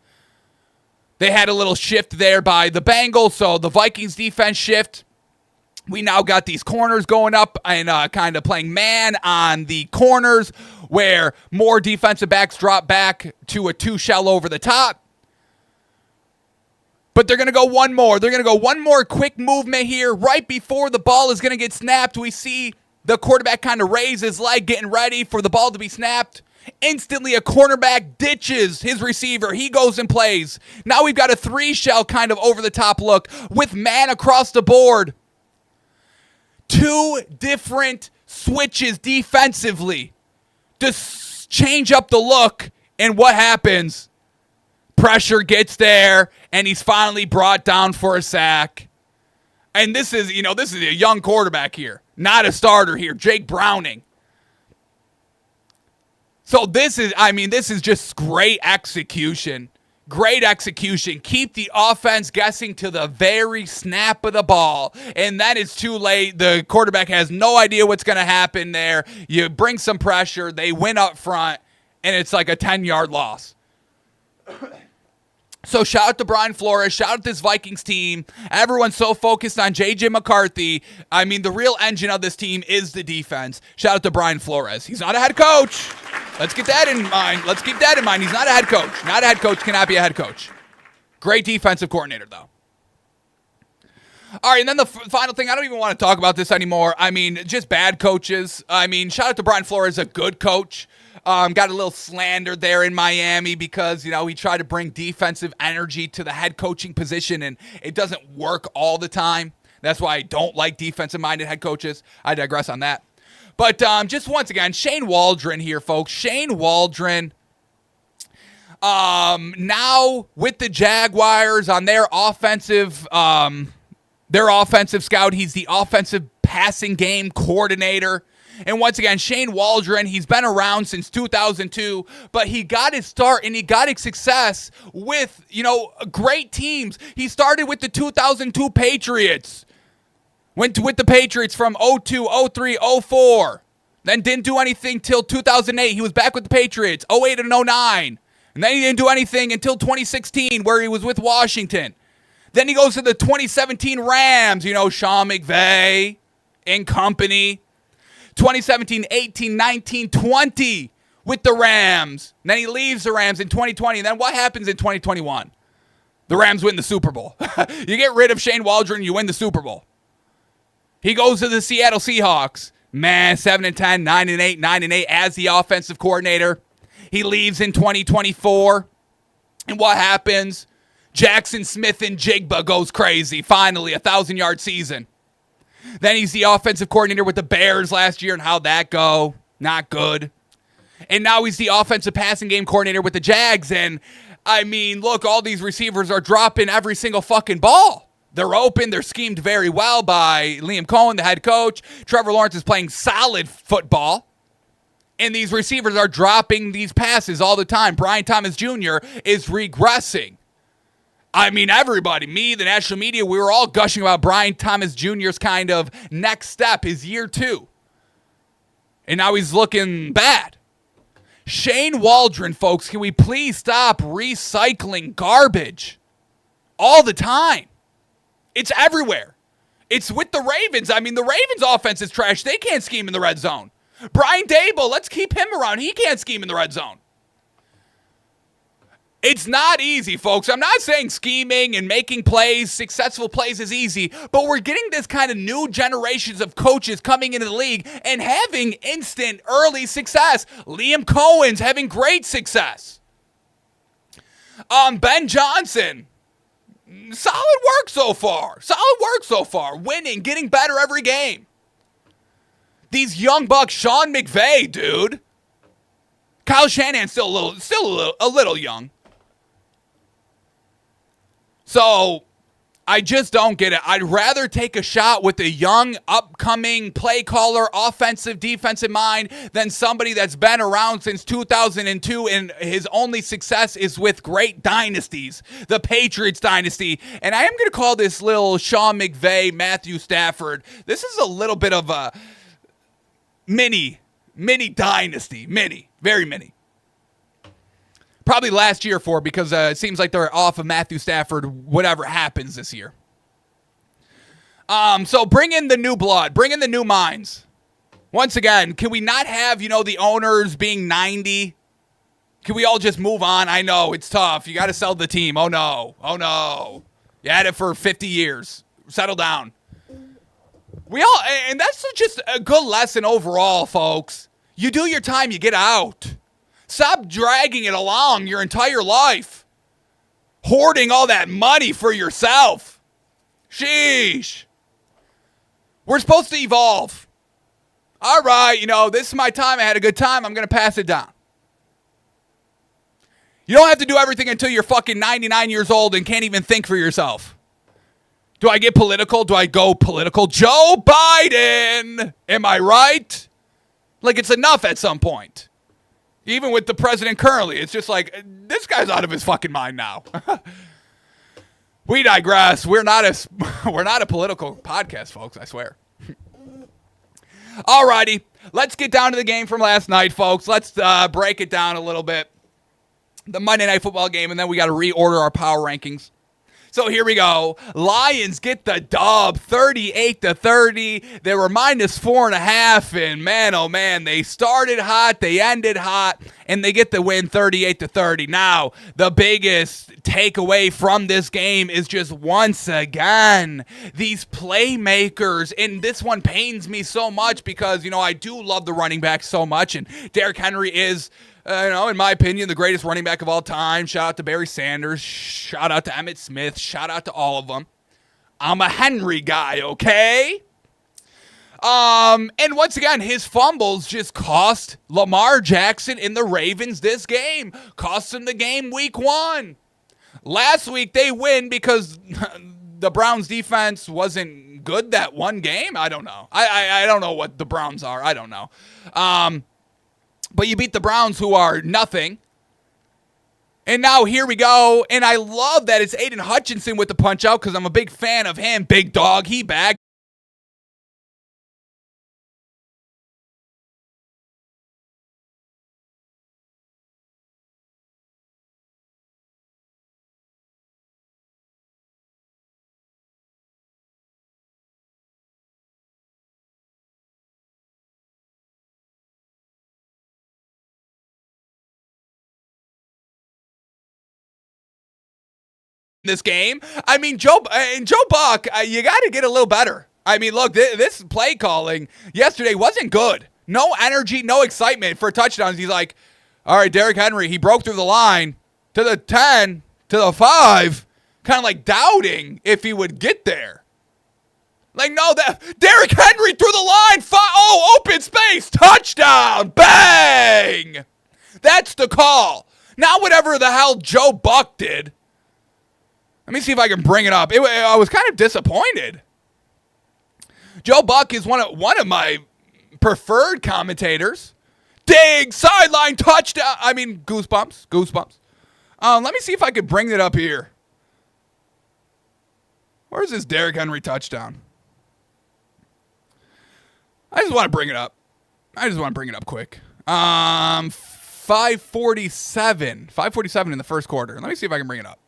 They had a little shift there by the Bengals, so the Vikings defense shift. We now got these corners going up and kind of playing man on the corners where more defensive backs drop back to a 2 shell over the top. But they're going to go one more. They're going to go one more quick movement here. Right before the ball is going to get snapped, we see the quarterback kind of raise his leg, getting ready for the ball to be snapped. Instantly, a cornerback ditches his receiver. He goes and plays. Now we've got a 3-shell kind of over-the-top look with man across the board. 2 different switches defensively to change up the look. And what happens? Pressure gets there, and he's finally brought down for a sack. And this is a young quarterback here, not a starter here, Jake Browning. So this is just great execution. Great execution. Keep the offense guessing to the very snap of the ball. And then it's too late. The quarterback has no idea what's going to happen there. You bring some pressure. They win up front. And it's like a 10-yard loss. So shout out to Brian Flores. Shout out to this Vikings team. Everyone's so focused on J.J. McCarthy. I mean, the real engine of this team is the defense. Shout out to Brian Flores. He's not a head coach. Let's get that in mind. Let's keep that in mind. He's not a head coach. Not a head coach. Cannot be a head coach. Great defensive coordinator, though. All right, and then the final thing, I don't even want to talk about this anymore. I mean, just bad coaches. I mean, shout out to Brian Flores, a good coach. Got a little slander there in Miami because, he tried to bring defensive energy to the head coaching position, and it doesn't work all the time. That's why I don't like defensive-minded head coaches. I digress on that. But just once again, Shane Waldron here, folks. Shane Waldron, now with the Jaguars on their offensive scout. He's the offensive passing game coordinator. And once again, Shane Waldron, he's been around since 2002, but he got his start and he got his success with, great teams. He started with the 2002 Patriots. Went with the Patriots from 02, 03, 04. Then didn't do anything till 2008. He was back with the Patriots, 08 and 09. And then he didn't do anything until 2016 where he was with Washington. Then he goes to the 2017 Rams, Sean McVay and company. 2017, 18, 19, 20 with the Rams. And then he leaves the Rams in 2020. And then what happens in 2021? The Rams win the Super Bowl. You get rid of Shane Waldron, you win the Super Bowl. He goes to the Seattle Seahawks. Man, 7-10, 9-8, 9-8 as the offensive coordinator. He leaves in 2024. And what happens? Jackson Smith and Jigba goes crazy. Finally, 1,000-yard season. Then he's the offensive coordinator with the Bears last year, and how'd that go? Not good. And now he's the offensive passing game coordinator with the Jags, and I mean, look, all these receivers are dropping every single fucking ball. They're open. They're schemed very well by Liam Cohen, the head coach. Trevor Lawrence is playing solid football. And these receivers are dropping these passes all the time. Brian Thomas Jr. is regressing. I mean, everybody, me, the national media, we were all gushing about Brian Thomas Jr.'s kind of next step, his year 2. And now he's looking bad. Shane Waldron, folks, can we please stop recycling garbage all the time? It's everywhere. It's with the Ravens. I mean, the Ravens' offense is trash. They can't scheme in the red zone. Brian Daboll, let's keep him around. He can't scheme in the red zone. It's not easy, folks. I'm not saying scheming and making plays, successful plays is easy, but we're getting this kind of new generations of coaches coming into the league and having instant early success. Liam Cohen's having great success. Ben Johnson, solid work so far. Solid work so far. Winning, getting better every game. These young bucks, Sean McVay, dude. Kyle Shanahan's still a little young. So, I just don't get it. I'd rather take a shot with a young, upcoming play caller, offensive, defensive mind than somebody that's been around since 2002 and his only success is with great dynasties, the Patriots dynasty. And I am going to call this little Sean McVay, Matthew Stafford. This is a little bit of a mini dynasty. Very mini. Probably last year because it seems like they're off of Matthew Stafford, whatever happens this year. So bring in the new blood. Bring in the new minds. Once again, can we not have, the owners being 90? Can we all just move on? I know, it's tough. You got to sell the team. Oh, no. You had it for 50 years. Settle down. And that's just a good lesson overall, folks. You do your time, you get out. Stop dragging it along your entire life. Hoarding all that money for yourself. Sheesh. We're supposed to evolve. All right, this is my time. I had a good time. I'm going to pass it down. You don't have to do everything until you're fucking 99 years old and can't even think for yourself. Do I get political? Do I go political? Joe Biden! Am I right? Like, it's enough at some point. Even with the president currently, it's just like, this guy's out of his fucking mind now. We digress. We're not a political podcast, folks, I swear. Alrighty, let's get down to the game from last night, folks. Let's break it down a little bit. The Monday Night Football game, and then we got to reorder our power rankings. So here we go. Lions get the dub, 38-30. They were minus 4.5, and man, oh man, they started hot, they ended hot, and they get the win, 38-30. Now, the biggest takeaway from this game is just once again these playmakers, and this one pains me so much because I do love the running back so much, and Derrick Henry is. In my opinion, the greatest running back of all time. Shout out to Barry Sanders. Shout out to Emmitt Smith. Shout out to all of them. I'm a Henry guy, okay? And once again, his fumbles just cost Lamar Jackson and the Ravens this game. Cost them the game week 1. Last week, they win because the Browns defense wasn't good that one game. I don't know. I don't know what the Browns are. I don't know. But you beat the Browns, who are nothing. And now here we go. And I love that it's Aiden Hutchinson with the punch out because I'm a big fan of him. Big dog. He back. this game. I mean, Joe Buck, you got to get a little better. I mean, look, this play calling yesterday wasn't good. No energy, no excitement for touchdowns. He's like, all right, Derrick Henry, he broke through the line to the 10, to the 5, kind of like doubting if he would get there. Like, no, that Derrick Henry through the line, open space, touchdown, bang! That's the call. Not whatever the hell Joe Buck did. Let me see if I can bring it up. I was kind of disappointed. Joe Buck is one of my preferred commentators. Dig, sideline, touchdown. I mean, goosebumps. Let me see if I could bring it up here. Where's this Derrick Henry touchdown? I just want to bring it up. Quick. 5:47 in the first quarter. Let me see if I can bring it up.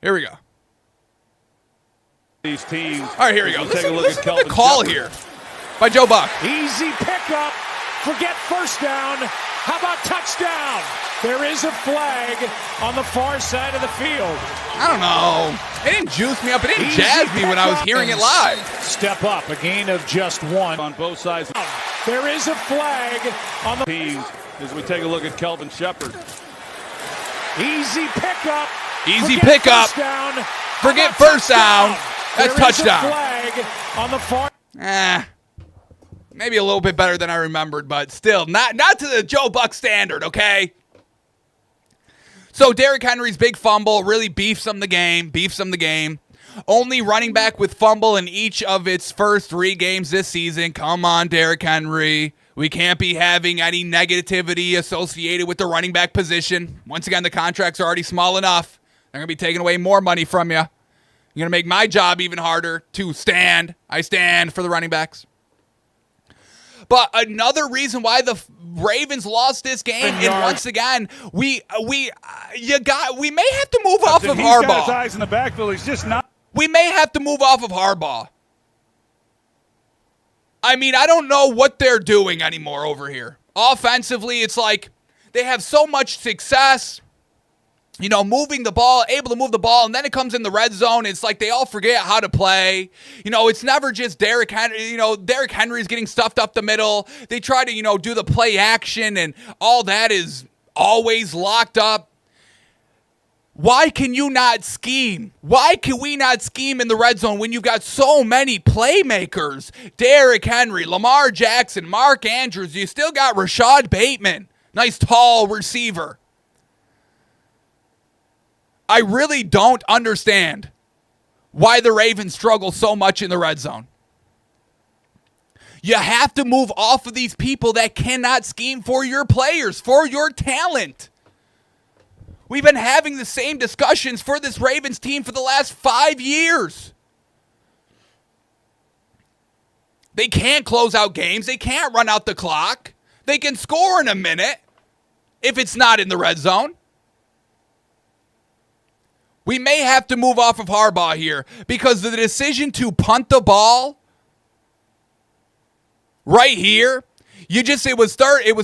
Here we go. These teams. All right, here we go. Listen to the call here by Joe Buck. Easy pickup. Forget first down. How about touchdown? There is a flag on the far side of the field. I don't know. It didn't juice me up. It didn't jazz me when I was hearing it live. Step up. A gain of just one. On both sides. There is a flag on the teams as we take a look at Kelvin Shepherd. Easy pickup. Easy pickup. Forget first down. That's touchdown. Flag on the far. Maybe a little bit better than I remembered, but still not to the Joe Buck standard, okay? So Derrick Henry's big fumble really beefs him the game. Only running back with fumble in each of its first 3 games this season. Come on, Derrick Henry. We can't be having any negativity associated with the running back position. Once again, the contracts are already small enough. They're going to be taking away more money from you. You're going to make my job even harder to stand. I stand for the running backs. But another reason why the Ravens lost this game, and once again, we may have to move off of Harbaugh. He's got his eyes in the backfield. He's just not. We may have to move off of Harbaugh. I mean, I don't know what they're doing anymore over here. Offensively, it's like they have so much success, moving the ball, able to move the ball, and then it comes in the red zone. It's like they all forget how to play. It's never just Derrick Henry. Derrick Henry's getting stuffed up the middle. They try to, do the play action, and all that is always locked up. Why can you not scheme? Why can we not scheme in the red zone when you've got so many playmakers? Derrick Henry, Lamar Jackson, Mark Andrews. You still got Rashad Bateman. Nice tall receiver. I really don't understand why the Ravens struggle so much in the red zone. You have to move off of these people that cannot scheme for your players, for your talent. We've been having the same discussions for this Ravens team for the last 5 years. They can't close out games. They can't run out the clock. They can score in a minute if it's not in the red zone. We may have to move off of Harbaugh here because the decision to punt the ball right here, it was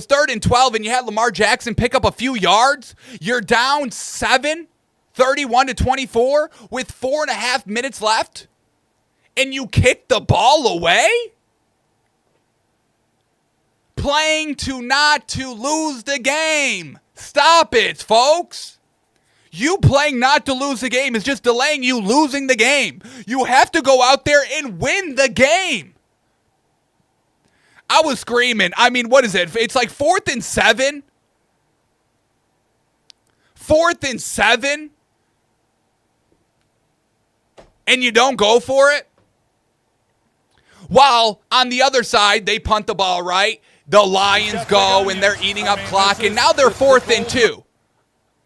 third and 12, and you had Lamar Jackson pick up a few yards. You're down 7, 31-24 with 4.5 minutes left, and you kick the ball away? Playing not to lose the game. Stop it, folks. You playing not to lose the game is just delaying you losing the game. You have to go out there and win the game. I was screaming. I mean, what is it? It's like 4th and 7. 4th and 7. And you don't go for it? While on the other side, they punt the ball, right? The Lions go and they're eating up clock. And now they're 4th and 2.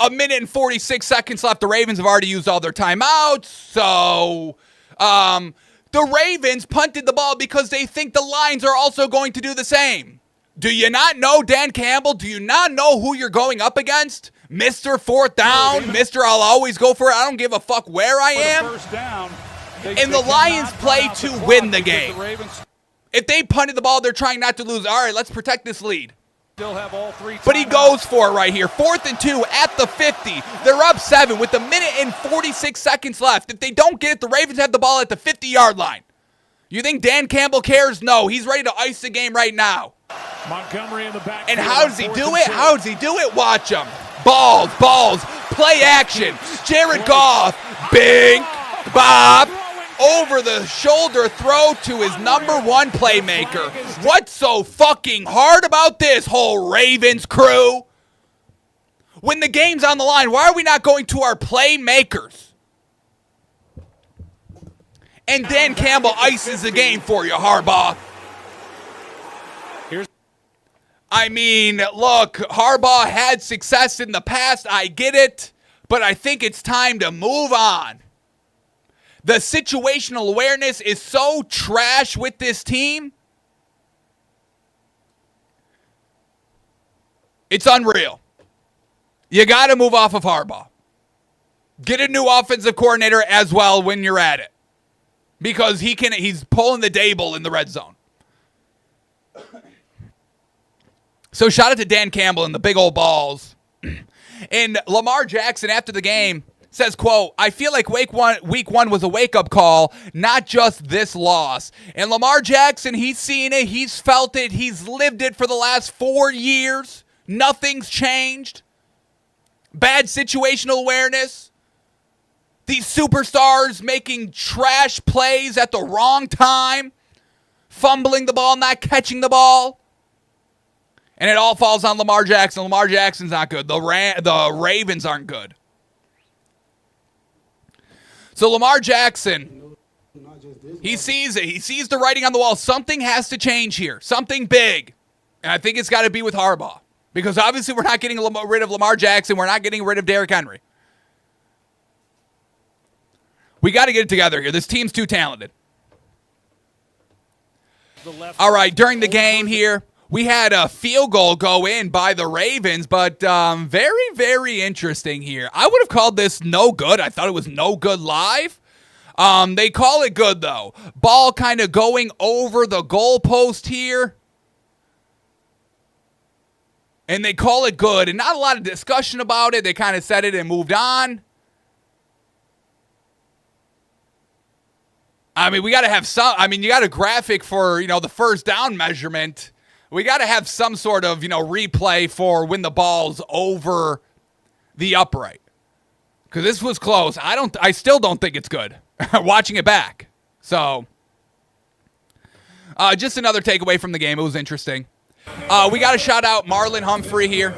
1 minute and 46 seconds left. The Ravens have already used all their timeouts. So, the Ravens punted the ball because they think the Lions are also going to do the same. Do you not know Dan Campbell? Do you not know who you're going up against? Mr. 4th down, Mr. I'll always go for it. I don't give a fuck where I am. And the Lions play to win the game. If they punted the ball, they're trying not to lose. All right, let's protect this lead. Still have all three. But he goes for it right here. 4th and 2 at the 50. They're up 7 with a minute and 46 seconds left. If they don't get it, the Ravens have the ball at the 50-yard line. You think Dan Campbell cares? No, he's ready to ice the game right now. Montgomery in the back. And how does he do it? How does he do it? Watch him. Balls, play action. Jared Goff, bing, bob, over the shoulder throw to his number one playmaker. What's so fucking hard about this whole Ravens crew? When the game's on the line, why are we not going to our playmakers? And Dan Campbell ices the game for you, Harbaugh. I mean, look, Harbaugh had success in the past. I get it. But I think it's time to move on. The situational awareness is so trash with this team. It's unreal. You got to move off of Harbaugh. Get a new offensive coordinator as well when you're at it. Because he's pulling the table in the red zone. So shout out to Dan Campbell and the big old balls. And Lamar Jackson after the game says, quote, I feel like week one was a wake-up call, not just this loss. And Lamar Jackson, he's seen it, he's felt it, he's lived it for the last 4 years. Nothing's changed. Bad situational awareness. These superstars making trash plays at the wrong time. Fumbling the ball, not catching the ball. And it all falls on Lamar Jackson. Lamar Jackson's not good. The Ravens aren't good. So Lamar Jackson, he sees it. He sees the writing on the wall. Something has to change here. Something big. And I think it's got to be with Harbaugh. Because obviously we're not getting rid of Lamar Jackson. We're not getting rid of Derrick Henry. We got to get it together here. This team's too talented. All right, during the game here, we had a field goal go in by the Ravens, but very, very interesting here. I would have called this no good. I thought it was no good live. They call it good, though. Ball kind of going over the goalpost here. And they call it good. And not a lot of discussion about it. They kind of said it and moved on. I mean, we got to have some. I mean, you got a graphic for, the first down measurement. We got to have some sort of, replay for when the ball's over the upright. Because this was close. I still don't think it's good. Watching it back. So, just another takeaway from the game. It was interesting. We got to shout out Marlon Humphrey here.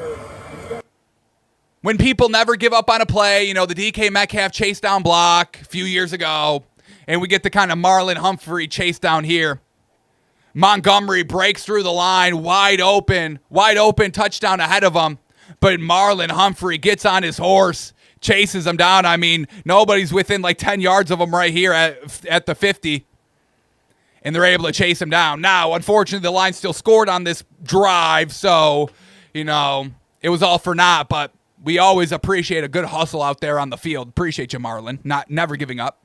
When people never give up on a play, the DK Metcalf chase down block a few years ago. And we get the kind of Marlon Humphrey chase down here. Montgomery breaks through the line, wide open, touchdown ahead of him. But Marlon Humphrey gets on his horse, chases him down. I mean, nobody's within like 10 yards of him right here at the 50. And they're able to chase him down. Now, unfortunately, the line still scored on this drive. So, it was all for naught. But we always appreciate a good hustle out there on the field. Appreciate you, Marlon. Never giving up.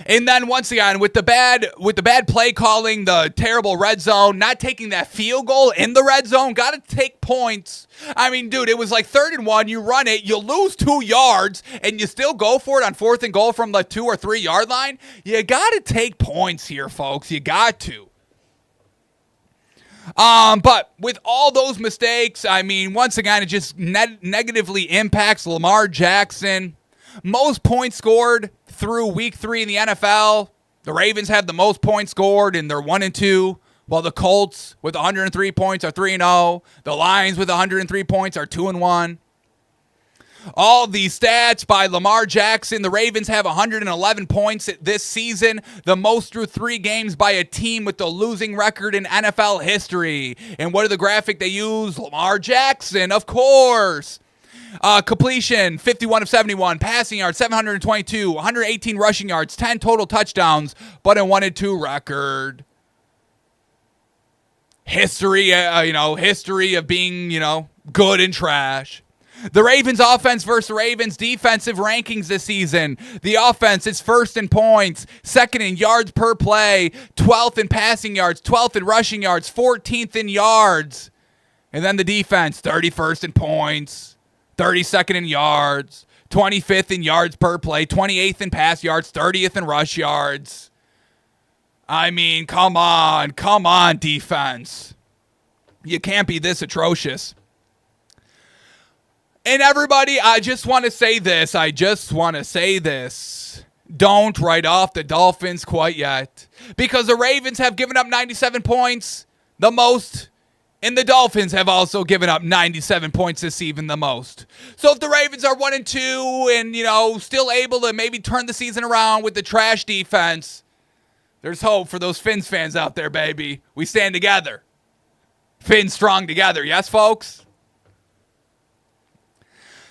And then once again, with the bad play calling, the terrible red zone, not taking that field goal in the red zone, got to take points. I mean, dude, it was like 3rd and 1. You run it, you lose 2 yards, and you still go for it on 4th and goal from the 2 or 3 yard line. You got to take points here, folks. You got to. But with all those mistakes, I mean, once again, it just negatively impacts Lamar Jackson. Most points scored through week 3 in the NFL. The Ravens have the most points scored, and they're 1-2, while the Colts with 103 points are 3-0. The Lions with 103 points are 2-1. All these stats by Lamar Jackson. The Ravens have 111 points this season, the most through 3 games by a team with the losing record in NFL history. And what are the graphic they use? Lamar Jackson, of course. Completion, 51 of 71. Passing yards, 722. 118 rushing yards. 10 total touchdowns, but a 1-2 record. History, history of being, good and trash. The Ravens offense versus Ravens defensive rankings this season. The offense is first in points, second in yards per play, 12th in passing yards, 12th in rushing yards, 14th in yards. And then the defense, 31st in points, 32nd in yards, 25th in yards per play, 28th in pass yards, 30th in rush yards. I mean, come on, defense. You can't be this atrocious. And everybody, I just want to say this. Don't write off the Dolphins quite yet. Because the Ravens have given up 97 points the most. And the Dolphins have also given up 97 points this season the most. So if the Ravens are 1-2 and, still able to maybe turn the season around with the trash defense, there's hope for those Fins fans out there, baby. We stand together. Fins strong together. Yes, folks?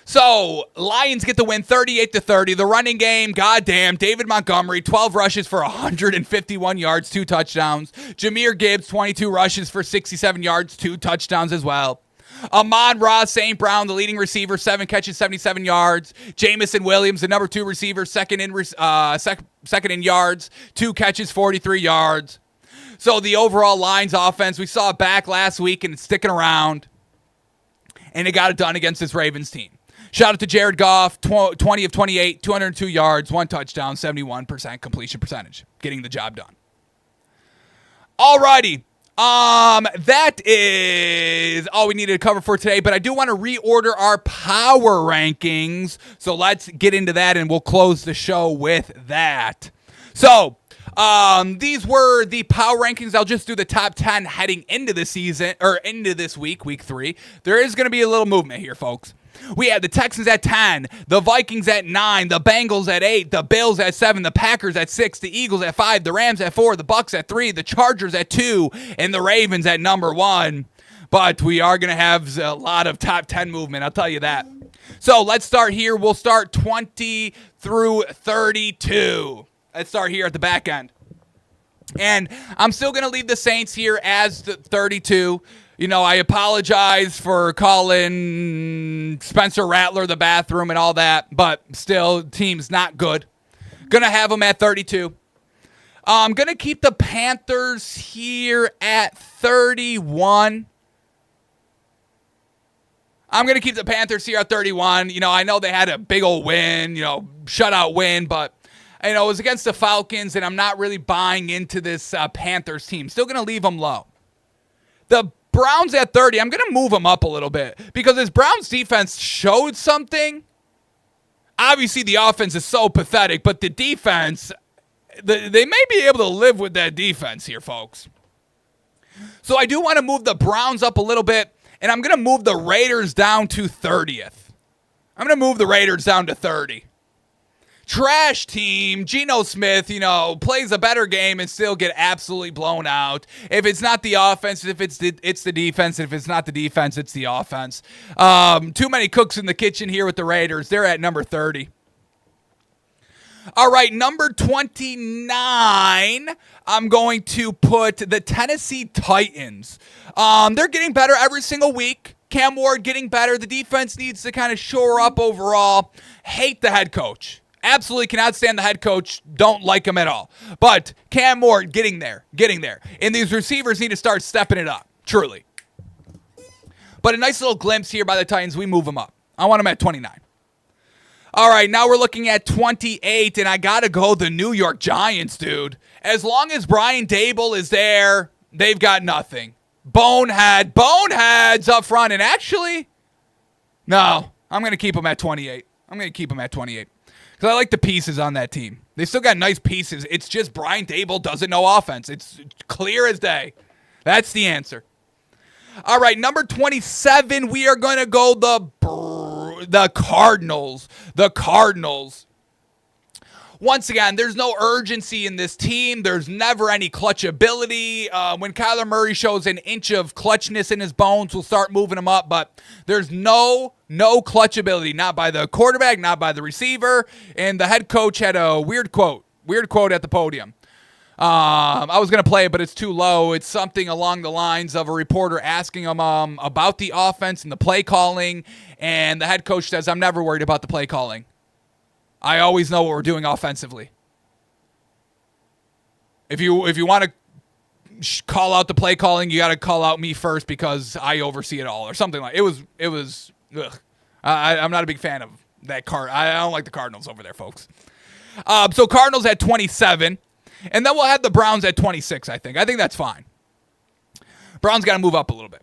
So, Lions get the win 38-30. The running game, goddamn, David Montgomery, 12 rushes for 151 yards, 2 touchdowns. Jahmyr Gibbs, 22 rushes for 67 yards, 2 touchdowns as well. Amon-Ra St. Brown, the leading receiver, 7 catches, 77 yards. Jamison Williams, the number 2 receiver, second in yards, 2 catches, 43 yards. So, the overall Lions offense, we saw it back last week and it's sticking around. And it got it done against this Ravens team. Shout out to Jared Goff, 20 of 28, 202 yards, 1 touchdown, 71% completion percentage. Getting the job done. Alrighty. That is all we needed to cover for today, but I do want to reorder our power rankings. So let's get into that and we'll close the show with that. So, these were the power rankings. I'll just do the top 10 heading into the season, or into this week 3. There is going to be a little movement here, folks. We had the Texans at 10, the Vikings at 9, the Bengals at 8, the Bills at 7, the Packers at 6, the Eagles at 5, the Rams at 4, the Bucks at 3, the Chargers at 2, and the Ravens at number 1. But we are going to have a lot of top 10 movement, I'll tell you that. So let's start here. We'll start 20 through 32. Let's start here at the back end. And I'm still going to leave the Saints here as the 32. I apologize for calling Spencer Rattler the bathroom and all that, but still, team's not good. Going to have them at 32. I'm going to keep the Panthers here at 31. I'm going to keep the Panthers here at 31. I know they had a big old win, shutout win, but it was against the Falcons, and I'm not really buying into this Panthers team. Still going to leave them low. The Browns at 30, I'm going to move them up a little bit because this Browns defense showed something. Obviously, the offense is so pathetic, but the defense, they may be able to live with that defense here, folks. So I do want to move the Browns up a little bit, and I'm going to move the Raiders down to 30th. I'm going to move the Raiders down to 30. Trash team, Geno Smith, plays a better game and still get absolutely blown out. If it's not the offense, it's the defense. If it's not the defense, it's the offense. Too many cooks in the kitchen here with the Raiders. They're at number 30. All right, number 29, I'm going to put the Tennessee Titans. They're getting better every single week. Cam Ward getting better. The defense needs to kind of shore up overall. Hate the head coach. Absolutely cannot stand the head coach. Don't like him at all. But Cam Ward getting there. And these receivers need to start stepping it up. Truly. But a nice little glimpse here by the Titans. We move them up. I want them at 29. All right, now we're looking at 28, and I got to go the New York Giants, dude. As long as Brian Daboll is there, they've got nothing. Boneheads up front. And actually, no, I'm going to keep them at 28. Because I like the pieces on that team. They still got nice pieces. It's just Brian Daboll doesn't know offense. It's clear as day. That's the answer. All right, number 27, we are going to go the Cardinals. The Cardinals. Once again, there's no urgency in this team. There's never any clutchability. When Kyler Murray shows an inch of clutchness in his bones, we'll start moving him up. But there's no clutchability, not by the quarterback, not by the receiver. And the head coach had a weird quote at the podium. I was going to play it, but it's too low. It's something along the lines of a reporter asking him about the offense and the play calling, and the head coach says, I'm never worried about the play calling. I always know what we're doing offensively. If you want to call out the play calling, you got to call out me first because I oversee it all, or something like it was. Ugh. I'm not a big fan of that card. I don't like the Cardinals over there, folks. So Cardinals at 27. And then we'll have the Browns at 26, I think. I think that's fine. Browns got to move up a little bit.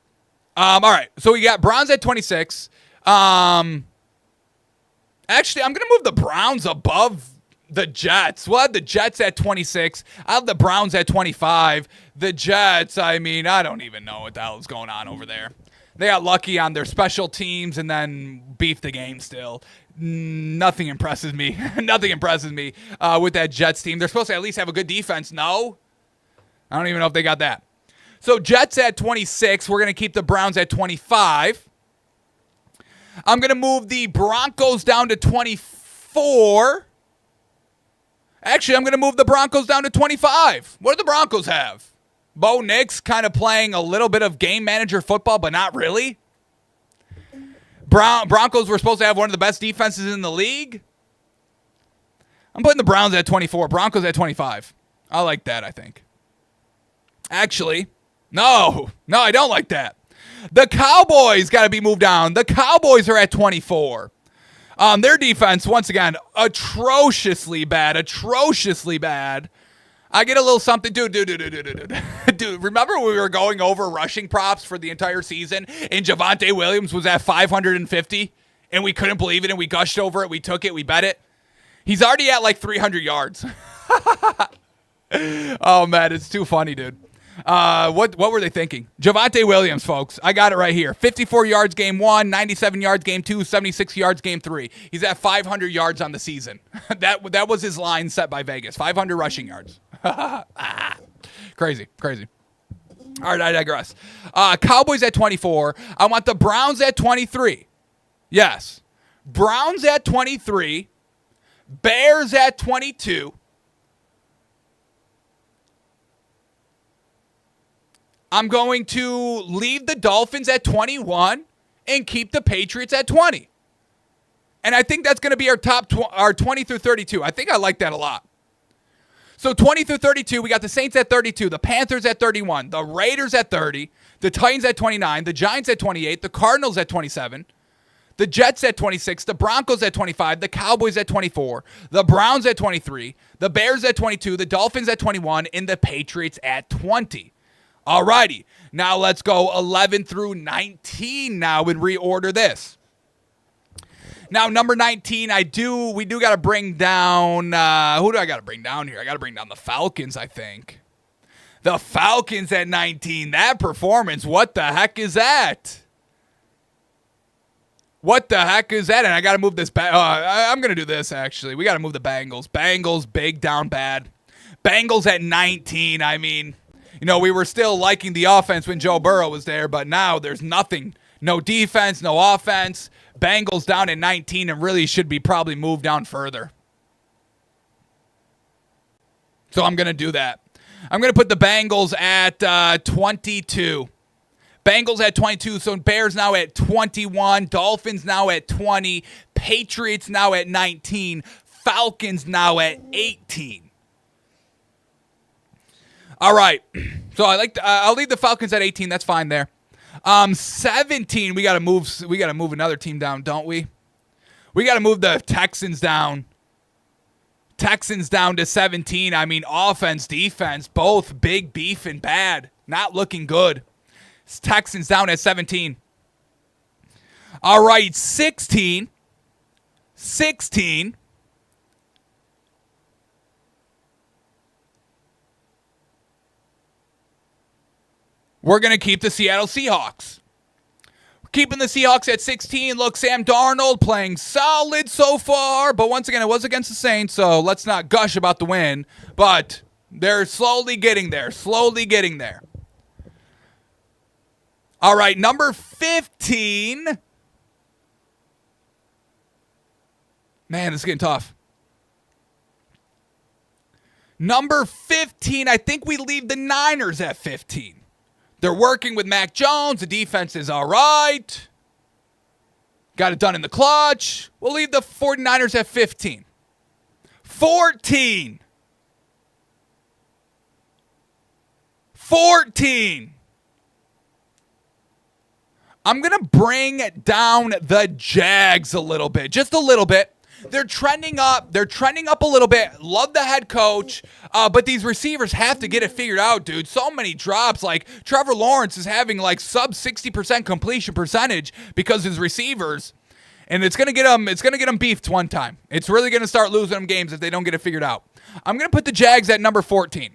All right. So we got Browns at 26. Actually, I'm going to move the Browns above the Jets. We'll have the Jets at 26. I'll have the Browns at 25. The Jets, I mean, I don't even know what the hell is going on over there. They got lucky on their special teams and then beefed the game still. Nothing impresses me. Nothing impresses me with that Jets team. They're supposed to at least have a good defense. No? I don't even know if they got that. So Jets at 26. We're going to keep the Browns at 25. I'm going to move the Broncos down to 24. Actually, I'm going to move the Broncos down to 25. What do the Broncos have? Bo Nix kind of playing a little bit of game manager football, but not really. Broncos were supposed to have one of the best defenses in the league. I'm putting the Browns at 24. Broncos at 25. I like that, I think. Actually, no, I don't like that. The Cowboys got to be moved down. The Cowboys are at 24. Their defense, once again, atrociously bad. I get a little something. Dude, remember when we were going over rushing props for the entire season and Javonte Williams was at 550 and we couldn't believe it and we gushed over it. We took it. We bet it. He's already at like 300 yards. Oh, man, it's too funny, dude. What were they thinking? Javonte Williams, folks. I got it right here. 54 yards game 1, 97 yards game 2, 76 yards game 3. He's at 500 yards on the season. That was his line set by Vegas. 500 rushing yards. Crazy. All right, I digress. Cowboys at 24. I want the Browns at 23. Yes. Browns at 23. Bears at 22. I'm going to leave the Dolphins at 21 and keep the Patriots at 20. And I think that's going to be our 20 through 32. I think I like that a lot. So 20 through 32, we got the Saints at 32, the Panthers at 31, the Raiders at 30, the Titans at 29, the Giants at 28, the Cardinals at 27, the Jets at 26, the Broncos at 25, the Cowboys at 24, the Browns at 23, the Bears at 22, the Dolphins at 21, and the Patriots at 20. Alrighty, now let's go 11 through 19 now and reorder this. Now, number 19, we do got to bring down, who do I got to bring down here? I got to bring down the Falcons, I think. The Falcons at 19, that performance, what the heck is that? What the heck is that? And I got to move this back. I'm going to do this, actually. We got to move the Bengals. Bengals, big, down bad. Bengals at 19, I mean, you know, we were still liking the offense when Joe Burrow was there, but now there's nothing. No defense, no offense. Bengals down at 19 and really should be probably moved down further. So I'm going to do that. I'm going to put the Bengals at 22. Bengals at 22, so Bears now at 21. Dolphins now at 20. Patriots now at 19. Falcons now at 18. All right. So I'll leave the Falcons at 18. That's fine there. 17, we got to move another team down, don't we? We got to move the Texans down. Texans down to 17. I mean, offense, defense, both big beef and bad. Not looking good. Texans down at 17. All right, 16. We're going to keep the Seattle Seahawks. We're keeping the Seahawks at 16. Look, Sam Darnold playing solid so far. But once again, it was against the Saints, so let's not gush about the win. But they're slowly getting there. All right, number 15. Man, this is getting tough. Number 15, I think we leave the Niners at 15. They're working with Mac Jones. The defense is all right. Got it done in the clutch. We'll leave the 49ers at 15. 14. 14. I'm going to bring down the Jags a little bit. Just a little bit. They're trending up. They're trending up a little bit. Love the head coach. But these receivers have to get it figured out, dude. So many drops. Like, Trevor Lawrence is having, like, sub 60% completion percentage because his receivers. And it's going to get them beefed one time. It's really going to start losing them games if they don't get it figured out. I'm going to put the Jags at number 14.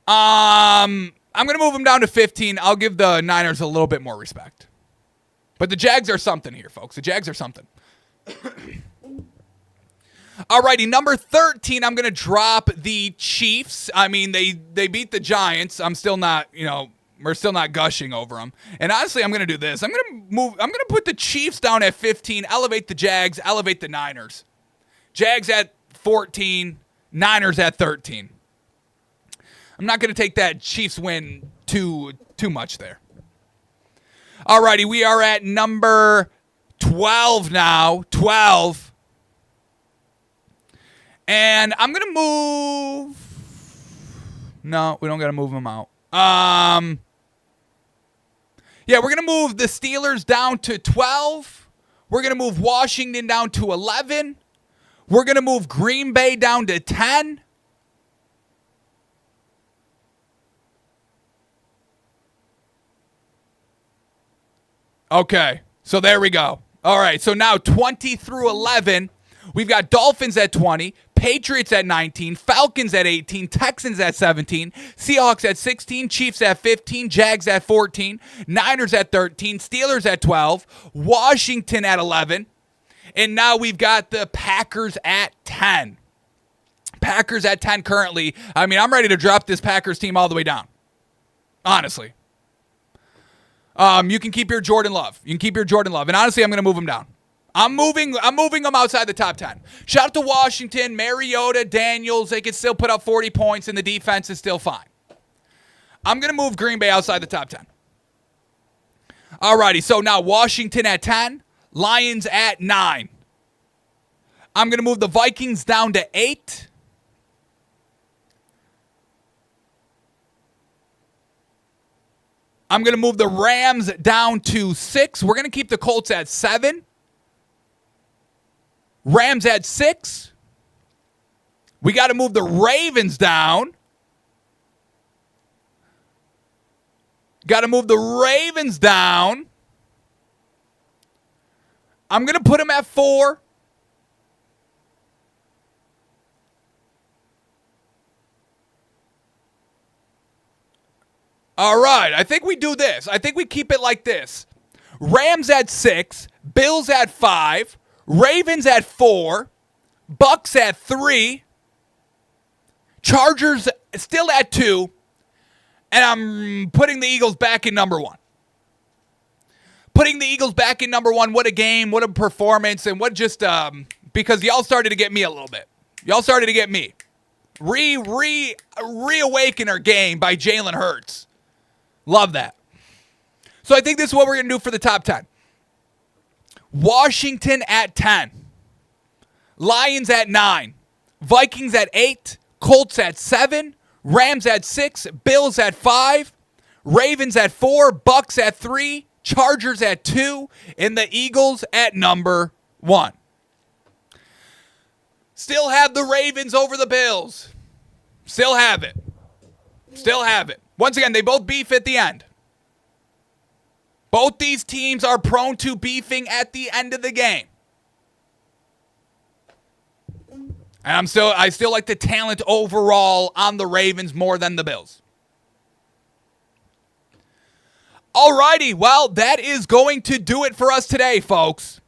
I'm going to move them down to 15. I'll give the Niners a little bit more respect. But the Jags are something here, folks. The Jags are something. Alrighty, number 13, I'm going to drop the Chiefs. I mean, they beat the Giants. I'm still not, we're still not gushing over them. And honestly, I'm going to do this. I'm going to put the Chiefs down at 15, elevate the Jags, elevate the Niners. Jags at 14, Niners at 13. I'm not going to take that Chiefs win too much there. Alrighty, we are at number 12 now. 12. And I'm going to move. No, we don't got to move them out. Yeah, we're going to move the Steelers down to 12. We're going to move Washington down to 11. We're going to move Green Bay down to 10. Okay, so there we go. All right, so now 20 through 11, we've got Dolphins at 20, Patriots at 19, Falcons at 18, Texans at 17, Seahawks at 16, Chiefs at 15, Jags at 14, Niners at 13, Steelers at 12, Washington at 11, and now we've got the Packers at 10. Packers at 10 currently. I mean, I'm ready to drop this Packers team all the way down, honestly. You can keep your Jordan Love. And honestly, I'm going to move them down. I'm moving them outside the top 10. Shout out to Washington, Mariota, Daniels. They can still put up 40 points, and the defense is still fine. I'm going to move Green Bay outside the top 10. Alrighty, so now Washington at 10, Lions at 9. I'm going to move the Vikings down to 8. I'm going to move the Rams down to 6. We're going to keep the Colts at 7. Rams at 6. We got to move the Ravens down. Got to move the Ravens down. I'm going to put them at 4. All right, I think we do this. I think we keep it like this. Rams at 6, Bills at 5, Ravens at 4, Bucks at 3, Chargers still at 2, and I'm putting the Eagles back in number 1. Putting the Eagles back in number 1, what a game, what a performance, and what just, because y'all started to get me a little bit. Y'all started to get me. Reawaken our game by Jalen Hurts. Love that. So I think this is what we're going to do for the top 10. Washington at 10. Lions at 9. Vikings at 8. Colts at 7. Rams at 6. Bills at 5. Ravens at 4. Bucks at 3. Chargers at 2. And the Eagles at number 1. Still have the Ravens over the Bills. Still have it. Once again, they both beef at the end. Both these teams are prone to beefing at the end of the game. And I still like the talent overall on the Ravens more than the Bills. Alrighty, well, that is going to do it for us today, folks.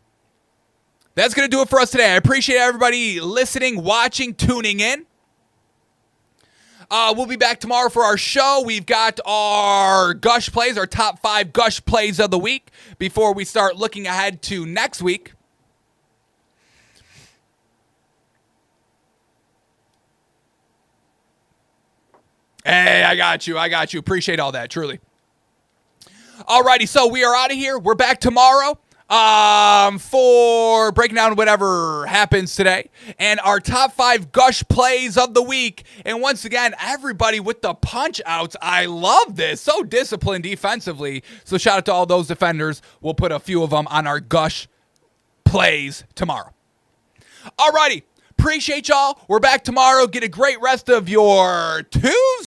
That's going to do it for us today. I appreciate everybody listening, watching, tuning in. We'll be back tomorrow for our show. We've got our Gush plays, our top 5 Gush plays of the week before we start looking ahead to next week. Hey, I got you. Appreciate all that, truly. Alrighty, so we are out of here. We're back tomorrow for breaking down whatever happens today and our top 5 gush plays of the week. And once again, everybody with the punch outs. I love this. So disciplined defensively. So shout out to all those defenders. We'll put a few of them on our gush plays tomorrow. Alrighty. Appreciate y'all. We're back tomorrow. Get a great rest of your Tuesday.